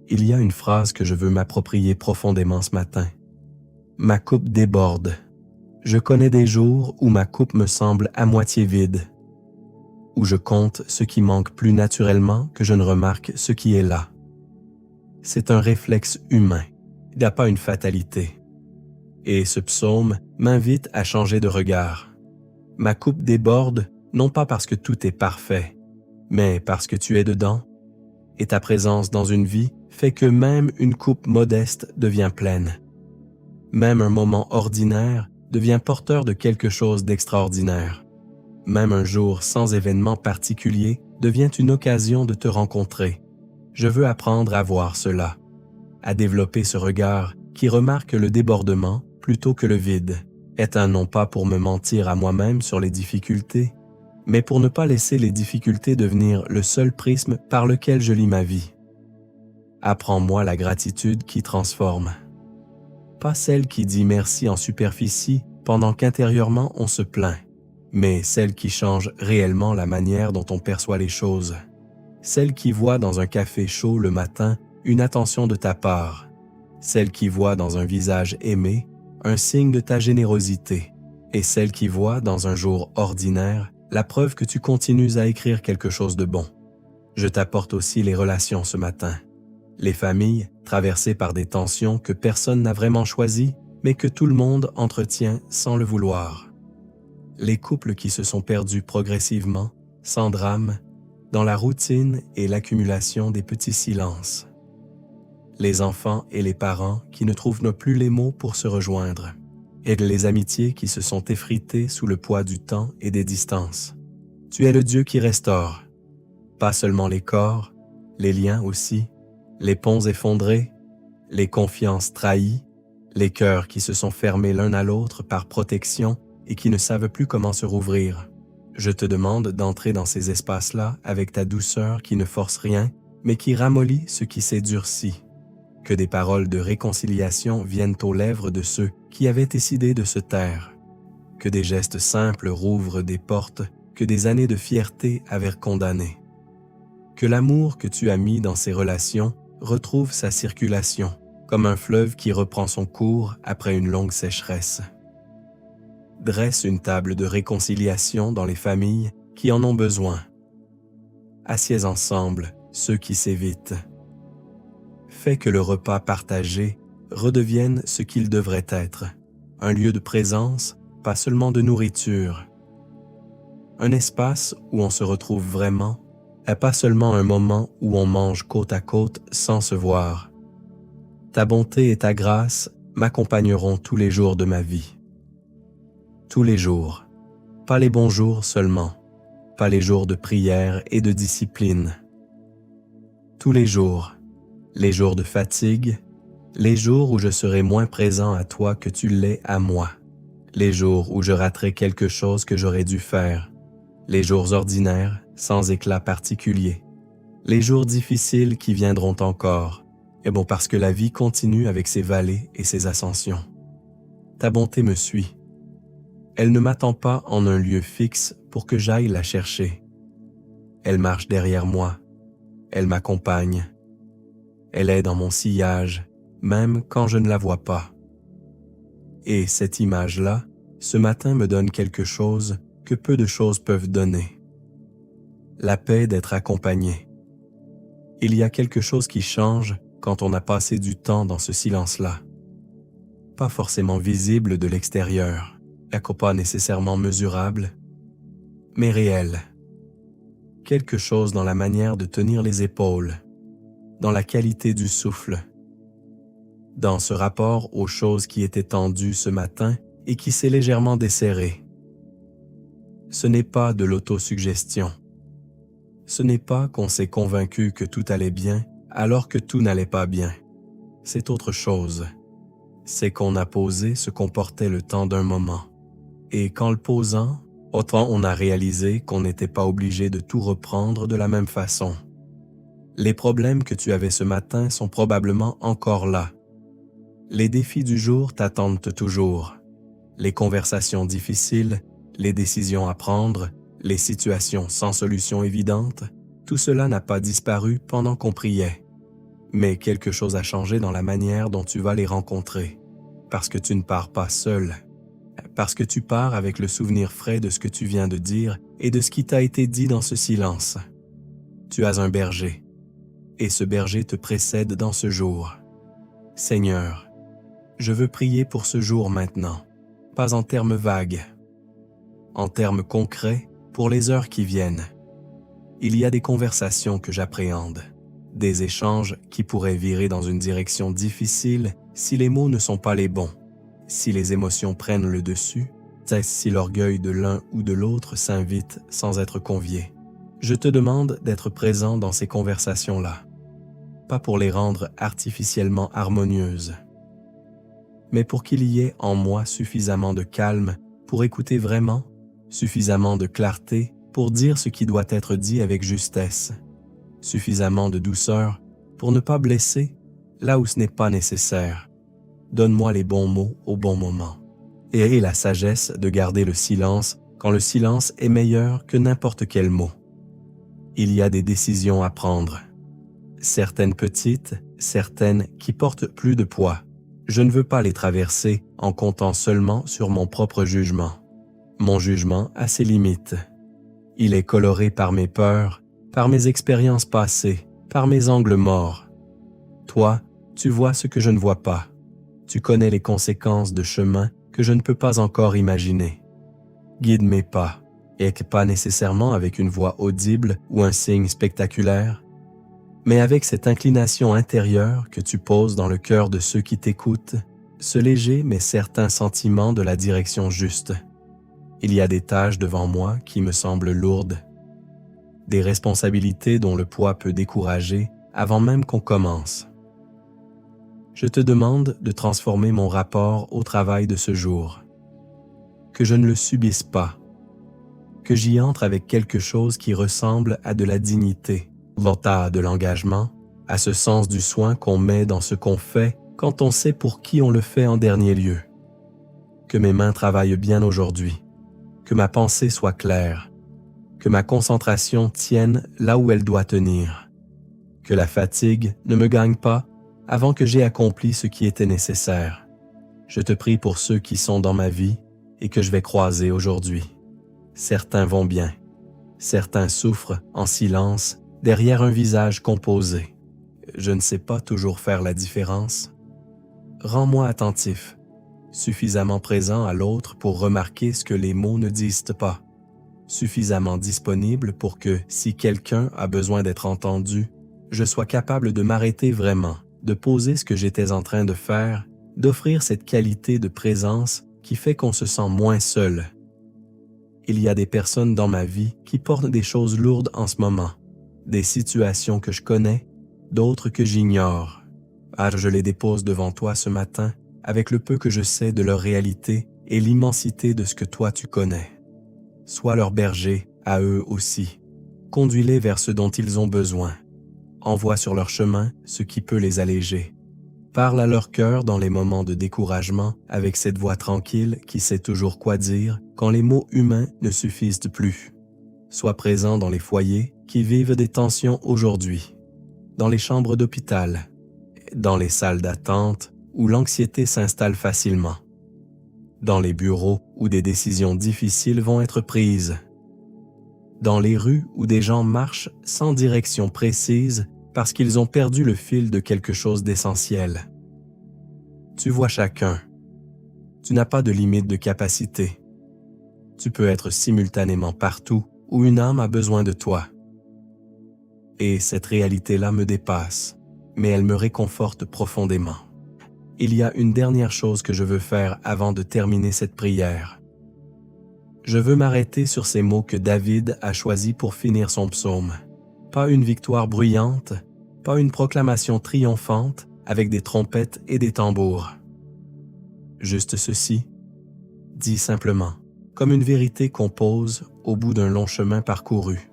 Il y a une phrase que je veux m'approprier profondément ce matin. Ma coupe déborde. Je connais des jours où ma coupe me semble à moitié vide, où je compte ce qui manque plus naturellement que je ne remarque ce qui est là. C'est un réflexe humain, il n'y a pas une fatalité. Et ce psaume m'invite à changer de regard. Ma coupe déborde, non pas parce que tout est parfait, mais parce que tu es dedans, et ta présence dans une vie fait que même une coupe modeste devient pleine. Même un moment ordinaire devient porteur de quelque chose d'extraordinaire. Même un jour sans événement particulier devient une occasion de te rencontrer. Je veux apprendre à voir cela, à développer ce regard qui remarque le débordement plutôt que le vide, éteint non pas pour me mentir à moi-même sur les difficultés, mais pour ne pas laisser les difficultés devenir le seul prisme par lequel je lis ma vie. Apprends-moi la gratitude qui transforme. Pas celle qui dit merci en superficie pendant qu'intérieurement on se plaint, mais celle qui change réellement la manière dont on perçoit les choses. Celle qui voit dans un café chaud le matin une attention de ta part. Celle qui voit dans un visage aimé un signe de ta générosité. Et celle qui voit dans un jour ordinaire la preuve que tu continues à écrire quelque chose de bon. Je t'apporte aussi les relations ce matin. Les familles traversées par des tensions que personne n'a vraiment choisies, mais que tout le monde entretient sans le vouloir. Les couples qui se sont perdus progressivement, sans drame, dans la routine et l'accumulation des petits silences. Les enfants et les parents qui ne trouvent plus les mots pour se rejoindre. Aide les amitiés qui se sont effritées sous le poids du temps et des distances. Tu es le Dieu qui restaure, pas seulement les corps, les liens aussi, les ponts effondrés, les confiances trahies, les cœurs qui se sont fermés l'un à l'autre par protection et qui ne savent plus comment se rouvrir. Je te demande d'entrer dans ces espaces-là avec ta douceur qui ne force rien, mais qui ramollit ce qui s'est durci. Que des paroles de réconciliation viennent aux lèvres de ceux qui avaient décidé de se taire. Que des gestes simples rouvrent des portes que des années de fierté avaient condamnées. Que l'amour que tu as mis dans ces relations retrouve sa circulation, comme un fleuve qui reprend son cours après une longue sécheresse. Dresse une table de réconciliation dans les familles qui en ont besoin. Assieds ensemble ceux qui s'évitent. Fais que le repas partagé redevienne ce qu'il devrait être, un lieu de présence, pas seulement de nourriture. Un espace où on se retrouve vraiment, et pas seulement un moment où on mange côte à côte sans se voir. Ta bonté et ta grâce m'accompagneront tous les jours de ma vie. Tous les jours, pas les bons jours seulement, pas les jours de prière et de discipline. Tous les jours de fatigue, les jours où je serai moins présent à toi que tu l'es à moi, les jours où je raterai quelque chose que j'aurais dû faire, les jours ordinaires sans éclat particulier, les jours difficiles qui viendront encore, et bon parce que la vie continue avec ses vallées et ses ascensions. Ta bonté me suit. Elle ne m'attend pas en un lieu fixe pour que j'aille la chercher. Elle marche derrière moi. Elle m'accompagne. Elle est dans mon sillage, même quand je ne la vois pas. Et cette image-là, ce matin me donne quelque chose que peu de choses peuvent donner. La paix d'être accompagné. Il y a quelque chose qui change quand on a passé du temps dans ce silence-là. Pas forcément visible de l'extérieur, pas nécessairement mesurable, mais réel. Quelque chose dans la manière de tenir les épaules, dans la qualité du souffle, dans ce rapport aux choses qui étaient tendues ce matin et qui s'est légèrement desserré. Ce n'est pas de l'autosuggestion. Ce n'est pas qu'on s'est convaincu que tout allait bien alors que tout n'allait pas bien. C'est autre chose. C'est qu'on a posé ce qu'on portait le temps d'un moment. Et qu'en le posant, autant on a réalisé qu'on n'était pas obligé de tout reprendre de la même façon. Les problèmes que tu avais ce matin sont probablement encore là. Les défis du jour t'attendent toujours. Les conversations difficiles, les décisions à prendre, les situations sans solution évidente, tout cela n'a pas disparu pendant qu'on priait. Mais quelque chose a changé dans la manière dont tu vas les rencontrer. Parce que tu ne pars pas seul. Parce que tu pars avec le souvenir frais de ce que tu viens de dire et de ce qui t'a été dit dans ce silence. Tu as un berger. Et ce berger te précède dans ce jour. Seigneur, je veux prier pour ce jour maintenant, pas en termes vagues, en termes concrets pour les heures qui viennent. Il y a des conversations que j'appréhende, des échanges qui pourraient virer dans une direction difficile si les mots ne sont pas les bons, si les émotions prennent le dessus, si l'orgueil de l'un ou de l'autre s'invite sans être convié. Je te demande d'être présent dans ces conversations-là, pas pour les rendre artificiellement harmonieuses, mais pour qu'il y ait en moi suffisamment de calme pour écouter vraiment, suffisamment de clarté pour dire ce qui doit être dit avec justesse, suffisamment de douceur pour ne pas blesser là où ce n'est pas nécessaire. Donne-moi les bons mots au bon moment. Et aie la sagesse de garder le silence quand le silence est meilleur que n'importe quel mot. Il y a des décisions à prendre. Certaines petites, certaines qui portent plus de poids. Je ne veux pas les traverser en comptant seulement sur mon propre jugement. Mon jugement a ses limites. Il est coloré par mes peurs, par mes expériences passées, par mes angles morts. Toi, tu vois ce que je ne vois pas. Tu connais les conséquences de chemins que je ne peux pas encore imaginer. Guide mes pas, et pas nécessairement avec une voix audible ou un signe spectaculaire, mais avec cette inclination intérieure que tu poses dans le cœur de ceux qui t'écoutent, ce léger mais certain sentiment de la direction juste. Il y a des tâches devant moi qui me semblent lourdes, des responsabilités dont le poids peut décourager avant même qu'on commence. Je te demande de transformer mon rapport au travail de ce jour, que je ne le subisse pas, que j'y entre avec quelque chose qui ressemble à de la dignité, à de l'engagement, à ce sens du soin qu'on met dans ce qu'on fait quand on sait pour qui on le fait en dernier lieu. Que mes mains travaillent bien aujourd'hui, que ma pensée soit claire, que ma concentration tienne là où elle doit tenir, que la fatigue ne me gagne pas avant que j'aie accompli ce qui était nécessaire. Je te prie pour ceux qui sont dans ma vie et que je vais croiser aujourd'hui. Certains vont bien, certains souffrent en silence derrière un visage composé. Je ne sais pas toujours faire la différence. Rends-moi attentif, suffisamment présent à l'autre pour remarquer ce que les mots ne disent pas, suffisamment disponible pour que, si quelqu'un a besoin d'être entendu, je sois capable de m'arrêter vraiment, de poser ce que j'étais en train de faire, d'offrir cette qualité de présence qui fait qu'on se sent moins seul. Il y a des personnes dans ma vie qui portent des choses lourdes en ce moment, des situations que je connais, d'autres que j'ignore. Je les dépose devant toi ce matin avec le peu que je sais de leur réalité et l'immensité de ce que toi tu connais. Sois leur berger à eux aussi. Conduis-les vers ce dont ils ont besoin. Envoie sur leur chemin ce qui peut les alléger. Parle à leur cœur dans les moments de découragement avec cette voix tranquille qui sait toujours quoi dire quand les mots humains ne suffisent plus. Sois présent dans les foyers qui vivent des tensions aujourd'hui, dans les chambres d'hôpital, dans les salles d'attente où l'anxiété s'installe facilement, dans les bureaux où des décisions difficiles vont être prises, dans les rues où des gens marchent sans direction précise parce qu'ils ont perdu le fil de quelque chose d'essentiel. Tu vois chacun. Tu n'as pas de limite de capacité. Tu peux être simultanément partout où une âme a besoin de toi. Et cette réalité-là me dépasse, mais elle me réconforte profondément. Il y a une dernière chose que je veux faire avant de terminer cette prière. Je veux m'arrêter sur ces mots que David a choisis pour finir son psaume. Pas une victoire bruyante, pas une proclamation triomphante avec des trompettes et des tambours. Juste ceci, dit simplement, comme une vérité qu'on pose au bout d'un long chemin parcouru.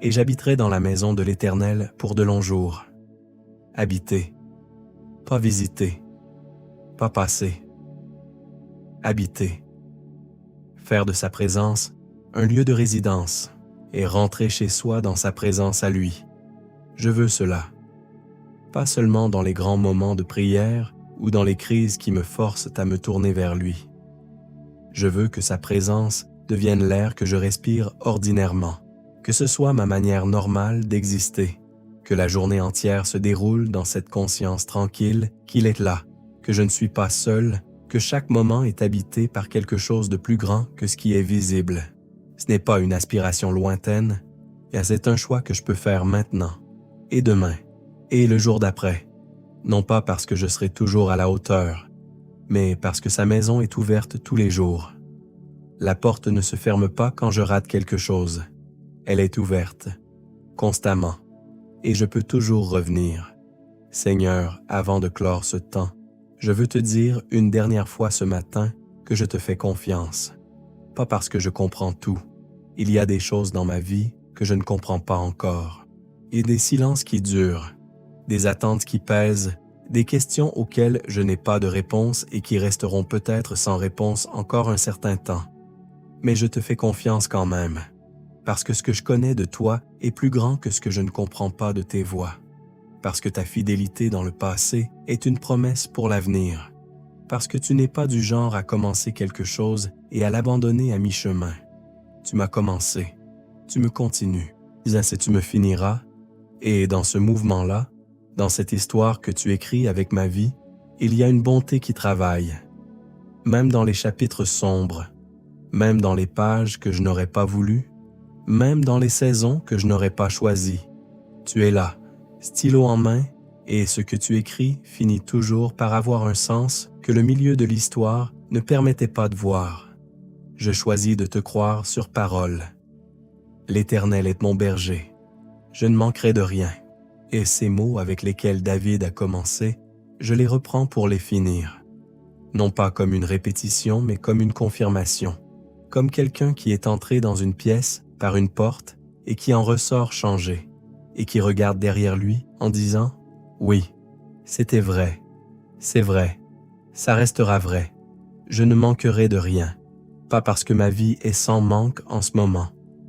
Et j'habiterai dans la maison de l'Éternel pour de longs jours. Habiter, pas visiter, pas passer. Habiter. Faire de sa présence un lieu de résidence et rentrer chez soi dans sa présence à lui. Je veux cela. Pas seulement dans les grands moments de prière ou dans les crises qui me forcent à me tourner vers lui. Je veux que sa présence devienne l'air que je respire ordinairement, que ce soit ma manière normale d'exister, que la journée entière se déroule dans cette conscience tranquille qu'il est là, que je ne suis pas seul, que chaque moment est habité par quelque chose de plus grand que ce qui est visible. Ce n'est pas une aspiration lointaine, et c'est un choix que je peux faire maintenant, et demain, et le jour d'après, non pas parce que je serai toujours à la hauteur, mais parce que sa maison est ouverte tous les jours. La porte ne se ferme pas quand je rate quelque chose. Elle est ouverte, constamment, et je peux toujours revenir. Seigneur, avant de clore ce temps, je veux te dire une dernière fois ce matin que je te fais confiance. Pas parce que je comprends tout. Il y a des choses dans ma vie que je ne comprends pas encore. Et des silences qui durent, des attentes qui pèsent, des questions auxquelles je n'ai pas de réponse et qui resteront peut-être sans réponse encore un certain temps. Mais je te fais confiance quand même, parce que ce que je connais de toi est plus grand que ce que je ne comprends pas de tes voies, parce que ta fidélité dans le passé est une promesse pour l'avenir, parce que tu n'es pas du genre à commencer quelque chose et à l'abandonner à mi-chemin. Tu m'as commencé, tu me continues, ainsi tu me finiras, et dans ce mouvement-là, dans cette histoire que tu écris avec ma vie, il y a une bonté qui travaille, même dans les chapitres sombres, même dans les pages que je n'aurais pas voulu, même dans les saisons que je n'aurais pas choisies. Tu es là, stylo en main, Et ce que tu écris finit toujours par avoir un sens que le milieu de l'histoire ne permettait pas de voir. Je choisis de te croire sur parole. L'Éternel est mon berger. Je ne manquerai de rien. Et ces mots avec lesquels David a commencé, je les reprends pour les finir. Non pas comme une répétition, mais comme une confirmation. Comme quelqu'un qui est entré dans une pièce par une porte et qui en ressort changé, et qui regarde derrière lui en disant « Oui, c'était vrai, c'est vrai, ça restera vrai. Je ne manquerai de rien, pas parce que ma vie est sans manque en ce moment,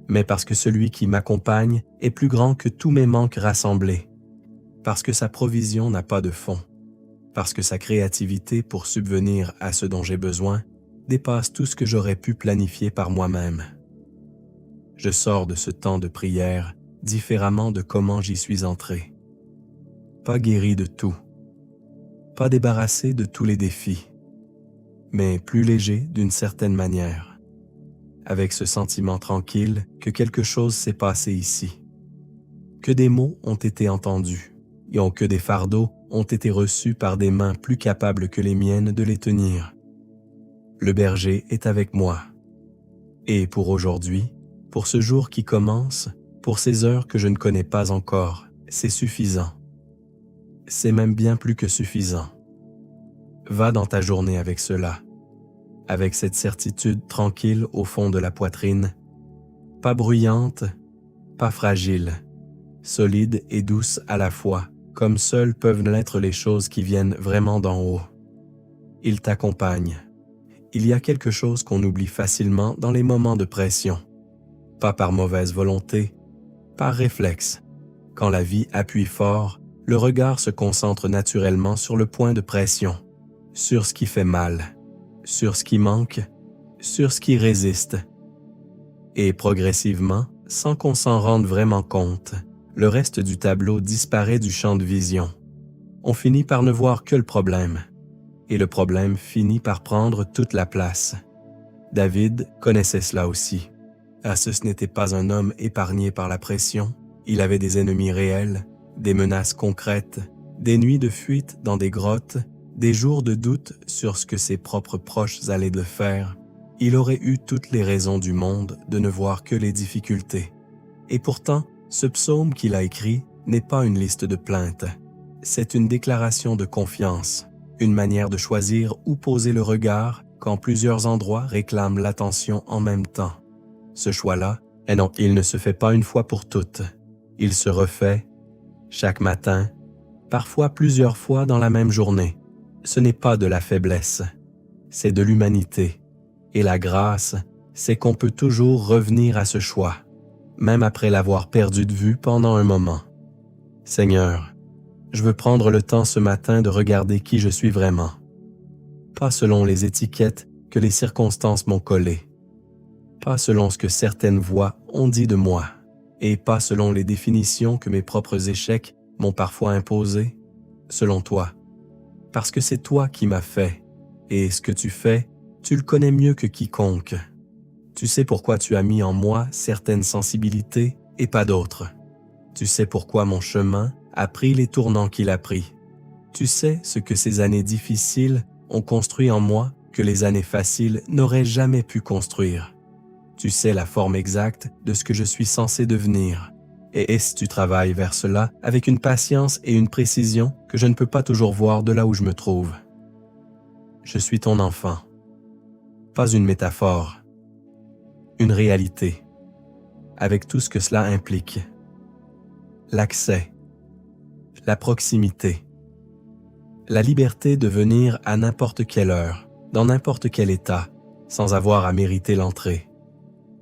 mais parce que celui qui m'accompagne est plus grand que tous mes manques rassemblés, parce que sa provision n'a pas de fond, parce que sa créativité pour subvenir à ce dont j'ai besoin dépasse tout ce que j'aurais pu planifier par moi-même. Je sors de ce temps de prière différemment de comment j'y suis entré. Pas guéri de tout, pas débarrassé de tous les défis, mais plus léger d'une certaine manière, avec ce sentiment tranquille que quelque chose s'est passé ici, que des mots ont été entendus, et que des fardeaux ont été reçus par des mains plus capables que les miennes de les tenir. Le berger est avec moi. Et pour aujourd'hui, pour ce jour qui commence, pour ces heures que je ne connais pas encore, c'est suffisant. C'est même bien plus que suffisant. Va dans ta journée avec cela, avec cette certitude tranquille au fond de la poitrine, pas bruyante, pas fragile, solide et douce à la fois, comme seules peuvent l'être les choses qui viennent vraiment d'en haut. Il t'accompagne. Il y a quelque chose qu'on oublie facilement dans les moments de pression. Pas par mauvaise volonté, par réflexe. Quand la vie appuie fort, le regard se concentre naturellement sur le point de pression, sur ce qui fait mal, sur ce qui manque, sur ce qui résiste. Et progressivement, sans qu'on s'en rende vraiment compte, le reste du tableau disparaît du champ de vision. On finit par ne voir que le problème. Et le problème finit par prendre toute la place. David connaissait cela aussi. Ce n'était pas un homme épargné par la pression. Il avait des ennemis réels, des menaces concrètes, des nuits de fuite dans des grottes, des jours de doute sur ce que ses propres proches allaient de faire. Il aurait eu toutes les raisons du monde de ne voir que les difficultés. Et pourtant, ce psaume qu'il a écrit n'est pas une liste de plaintes. C'est une déclaration de confiance, une manière de choisir où poser le regard quand plusieurs endroits réclament l'attention en même temps. Ce choix-là, non, il ne se fait pas une fois pour toutes. Il se refait chaque matin, parfois plusieurs fois dans la même journée. Ce n'est pas de la faiblesse, c'est de l'humanité. Et la grâce, c'est qu'on peut toujours revenir à ce choix, même après l'avoir perdu de vue pendant un moment. Seigneur, je veux prendre le temps ce matin de regarder qui je suis vraiment. Pas selon les étiquettes que les circonstances m'ont collées. Pas selon ce que certaines voix ont dit de moi. Et pas selon les définitions que mes propres échecs m'ont parfois imposées. Selon toi. Parce que c'est toi qui m'as fait. Et ce que tu fais, tu le connais mieux que quiconque. Tu sais pourquoi tu as mis en moi certaines sensibilités et pas d'autres. Tu sais pourquoi mon chemin a pris les tournants qu'il a pris. Tu sais ce que ces années difficiles ont construit en moi que les années faciles n'auraient jamais pu construire. Tu sais la forme exacte de ce que je suis censé devenir. Et tu travailles vers cela avec une patience et une précision que je ne peux pas toujours voir de là où je me trouve. Je suis ton enfant. Pas une métaphore. Une réalité. Avec tout ce que cela implique. L'accès. La proximité. La liberté de venir à n'importe quelle heure, dans n'importe quel état, sans avoir à mériter l'entrée.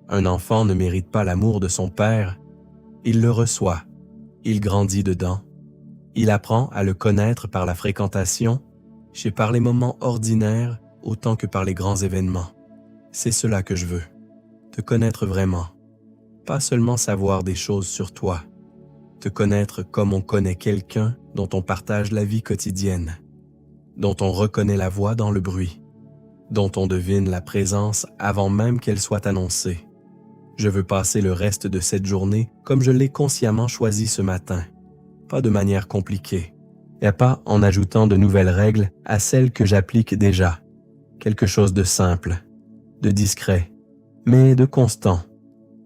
Un enfant ne mérite pas l'amour de son père, il le reçoit, il grandit dedans, il apprend à le connaître par la fréquentation, par les moments ordinaires autant que par les grands événements. C'est cela que je veux, te connaître vraiment, pas seulement savoir des choses sur toi, te connaître comme on connaît quelqu'un dont on partage la vie quotidienne, dont on reconnaît la voix dans le bruit, dont on devine la présence avant même qu'elle soit annoncée. Je veux passer le reste de cette journée comme je l'ai consciemment choisi ce matin, pas de manière compliquée, et pas en ajoutant de nouvelles règles à celles que j'applique déjà. Quelque chose de simple, de discret, mais de constant.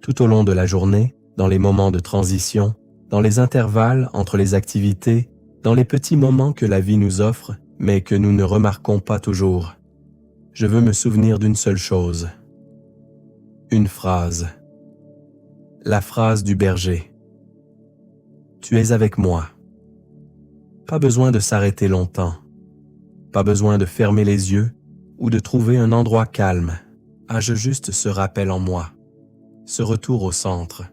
Tout au long de la journée, dans les moments de transition, dans les intervalles entre les activités, dans les petits moments que la vie nous offre, mais que nous ne remarquons pas toujours. Je veux me souvenir d'une seule chose. Une phrase. La phrase du berger. Tu es avec moi. Pas besoin de s'arrêter longtemps. Pas besoin de fermer les yeux ou de trouver un endroit calme. Ai-je juste ce rappel en moi, ce retour au centre.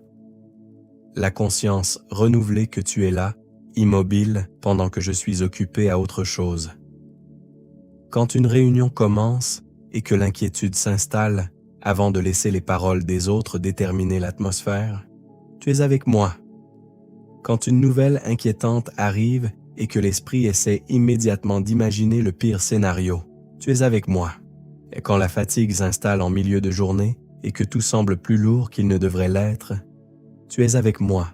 La conscience renouvelée que tu es là, immobile, pendant que je suis occupé à autre chose. Quand une réunion commence et que l'inquiétude s'installe, avant de laisser les paroles des autres déterminer l'atmosphère, tu es avec moi. Quand une nouvelle inquiétante arrive et que l'esprit essaie immédiatement d'imaginer le pire scénario, tu es avec moi. Et quand la fatigue s'installe en milieu de journée et que tout semble plus lourd qu'il ne devrait l'être, tu es avec moi.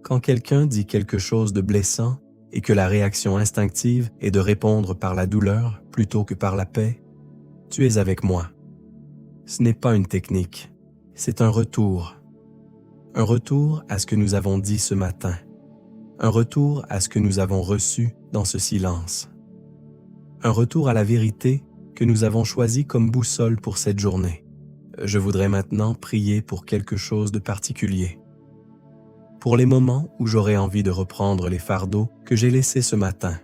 Quand quelqu'un dit quelque chose de blessant et que la réaction instinctive est de répondre par la douleur plutôt que par la paix, tu es avec moi. Ce n'est pas une technique, c'est un retour. Un retour à ce que nous avons dit ce matin. Un retour à ce que nous avons reçu dans ce silence. Un retour à la vérité que nous avons choisi comme boussole pour cette journée. Je voudrais maintenant prier pour quelque chose de particulier. Pour les moments où j'aurai envie de reprendre les fardeaux que j'ai laissés ce matin.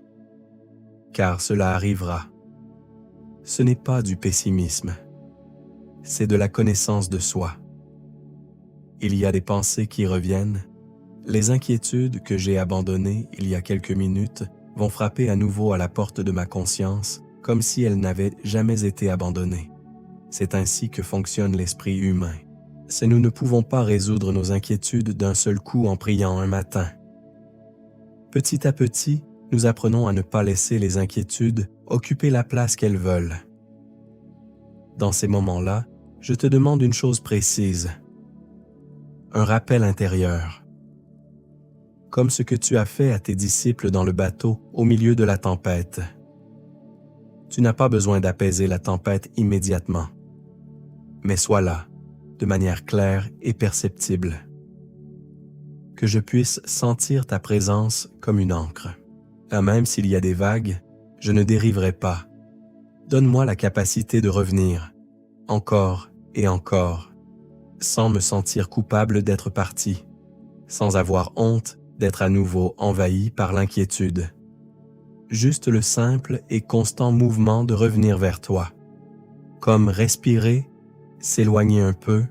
Car cela arrivera. Ce n'est pas du pessimisme. C'est de la connaissance de soi. Il y a des pensées qui reviennent. Les inquiétudes que j'ai abandonnées il y a quelques minutes vont frapper à nouveau à la porte de ma conscience comme si elles n'avaient jamais été abandonnées. C'est ainsi que fonctionne l'esprit humain. C'est nous ne pouvons pas résoudre nos inquiétudes d'un seul coup en priant un matin. Petit à petit, nous apprenons à ne pas laisser les inquiétudes occuper la place qu'elles veulent. Dans ces moments-là, je te demande une chose précise. Un rappel intérieur. Comme ce que tu as fait à tes disciples dans le bateau au milieu de la tempête. Tu n'as pas besoin d'apaiser la tempête immédiatement. Mais sois là, de manière claire et perceptible. Que je puisse sentir ta présence comme une ancre. Et même s'il y a des vagues, je ne dériverai pas. Donne-moi la capacité de revenir, encore et encore, sans me sentir coupable d'être parti, sans avoir honte d'être à nouveau envahi par l'inquiétude. Juste le simple et constant mouvement de revenir vers toi. Comme respirer, s'éloigner un peu,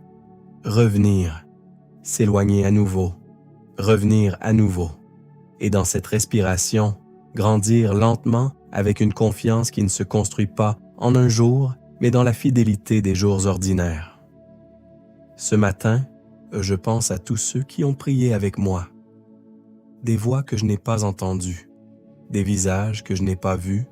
revenir, s'éloigner à nouveau, revenir à nouveau. Et dans cette respiration, grandir lentement avec une confiance qui ne se construit pas en un jour, mais dans la fidélité des jours ordinaires. Ce matin, je pense à tous ceux qui ont prié avec moi. Des voix que je n'ai pas entendues, des visages que je n'ai pas vus,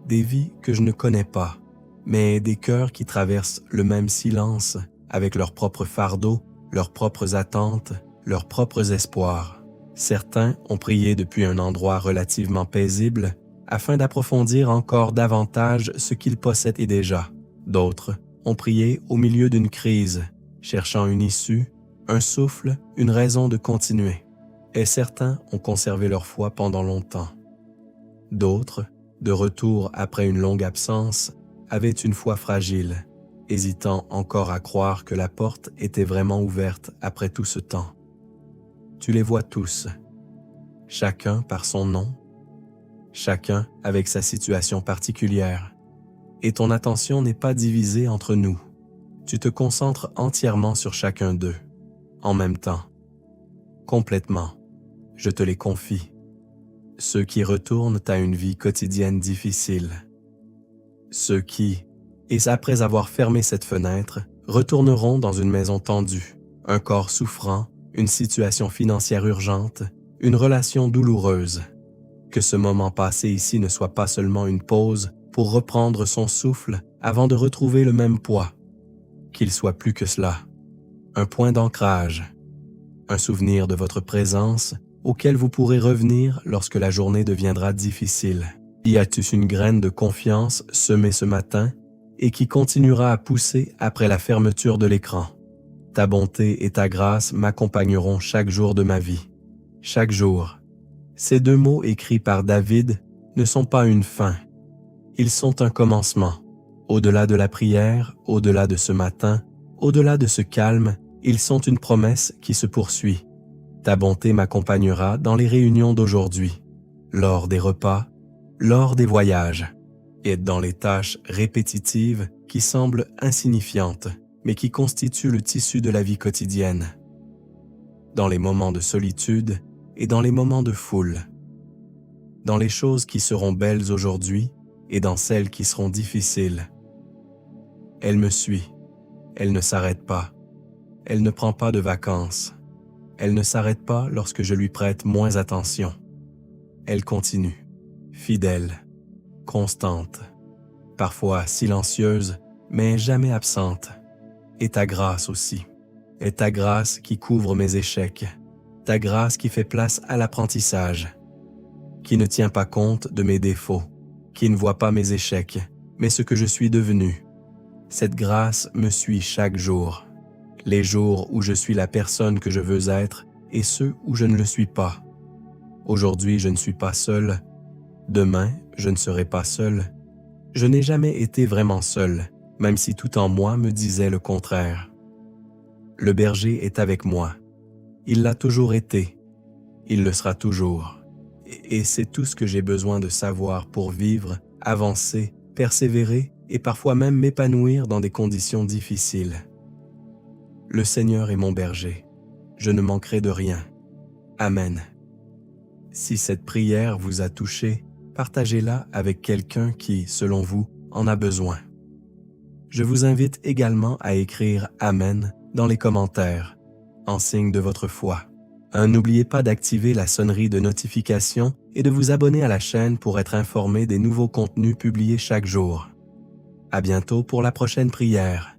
des vies que je ne connais pas, mais des cœurs qui traversent le même silence avec leurs propres fardeaux, leurs propres attentes, leurs propres espoirs. Certains ont prié depuis un endroit relativement paisible afin d'approfondir encore davantage ce qu'ils possédaient déjà. D'autres ont prié au milieu d'une crise, cherchant une issue, un souffle, une raison de continuer. Et certains ont conservé leur foi pendant longtemps. D'autres, de retour après une longue absence, avaient une foi fragile, hésitant encore à croire que la porte était vraiment ouverte après tout ce temps. Tu les vois tous, chacun par son nom, chacun avec sa situation particulière, et ton attention n'est pas divisée entre nous. Tu te concentres entièrement sur chacun d'eux, en même temps, complètement. Je te les confie. Ceux qui retournent à une vie quotidienne difficile. Ceux qui, et après avoir fermé cette fenêtre, retourneront dans une maison tendue, un corps souffrant, une situation financière urgente, une relation douloureuse. Que ce moment passé ici ne soit pas seulement une pause pour reprendre son souffle avant de retrouver le même poids. Qu'il soit plus que cela. Un point d'ancrage, un souvenir de votre présence auquel vous pourrez revenir lorsque la journée deviendra difficile. Y a-t-il une graine de confiance semée ce matin et qui continuera à pousser après la fermeture de l'écran? Ta bonté et ta grâce m'accompagneront chaque jour de ma vie. Chaque jour. Ces 2 mots écrits par David ne sont pas une fin. Ils sont un commencement. Au-delà de la prière, au-delà de ce matin, au-delà de ce calme, ils sont une promesse qui se poursuit. Ta bonté m'accompagnera dans les réunions d'aujourd'hui, lors des repas, lors des voyages, et dans les tâches répétitives qui semblent insignifiantes, mais qui constituent le tissu de la vie quotidienne. Dans les moments de solitude et dans les moments de foule. Dans les choses qui seront belles aujourd'hui et dans celles qui seront difficiles. Elle me suit. Elle ne s'arrête pas. Elle ne prend pas de vacances. Elle ne s'arrête pas lorsque je lui prête moins attention. Elle continue, fidèle, constante, parfois silencieuse, mais jamais absente. Et ta grâce aussi. Et ta grâce qui couvre mes échecs. Ta grâce qui fait place à l'apprentissage. Qui ne tient pas compte de mes défauts. Qui ne voit pas mes échecs, mais ce que je suis devenu. Cette grâce me suit chaque jour. Les jours où je suis la personne que je veux être et ceux où je ne le suis pas. Aujourd'hui, je ne suis pas seul. Demain, je ne serai pas seul. Je n'ai jamais été vraiment seul, même si tout en moi me disait le contraire. Le berger est avec moi. Il l'a toujours été. Il le sera toujours. Et c'est tout ce que j'ai besoin de savoir pour vivre, avancer, persévérer et parfois même m'épanouir dans des conditions difficiles. Le Seigneur est mon berger. Je ne manquerai de rien. Amen. Si cette prière vous a touché, partagez-la avec quelqu'un qui, selon vous, en a besoin. Je vous invite également à écrire « Amen » dans les commentaires, en signe de votre foi. N'oubliez pas d'activer la sonnerie de notification et de vous abonner à la chaîne pour être informé des nouveaux contenus publiés chaque jour. À bientôt pour la prochaine prière.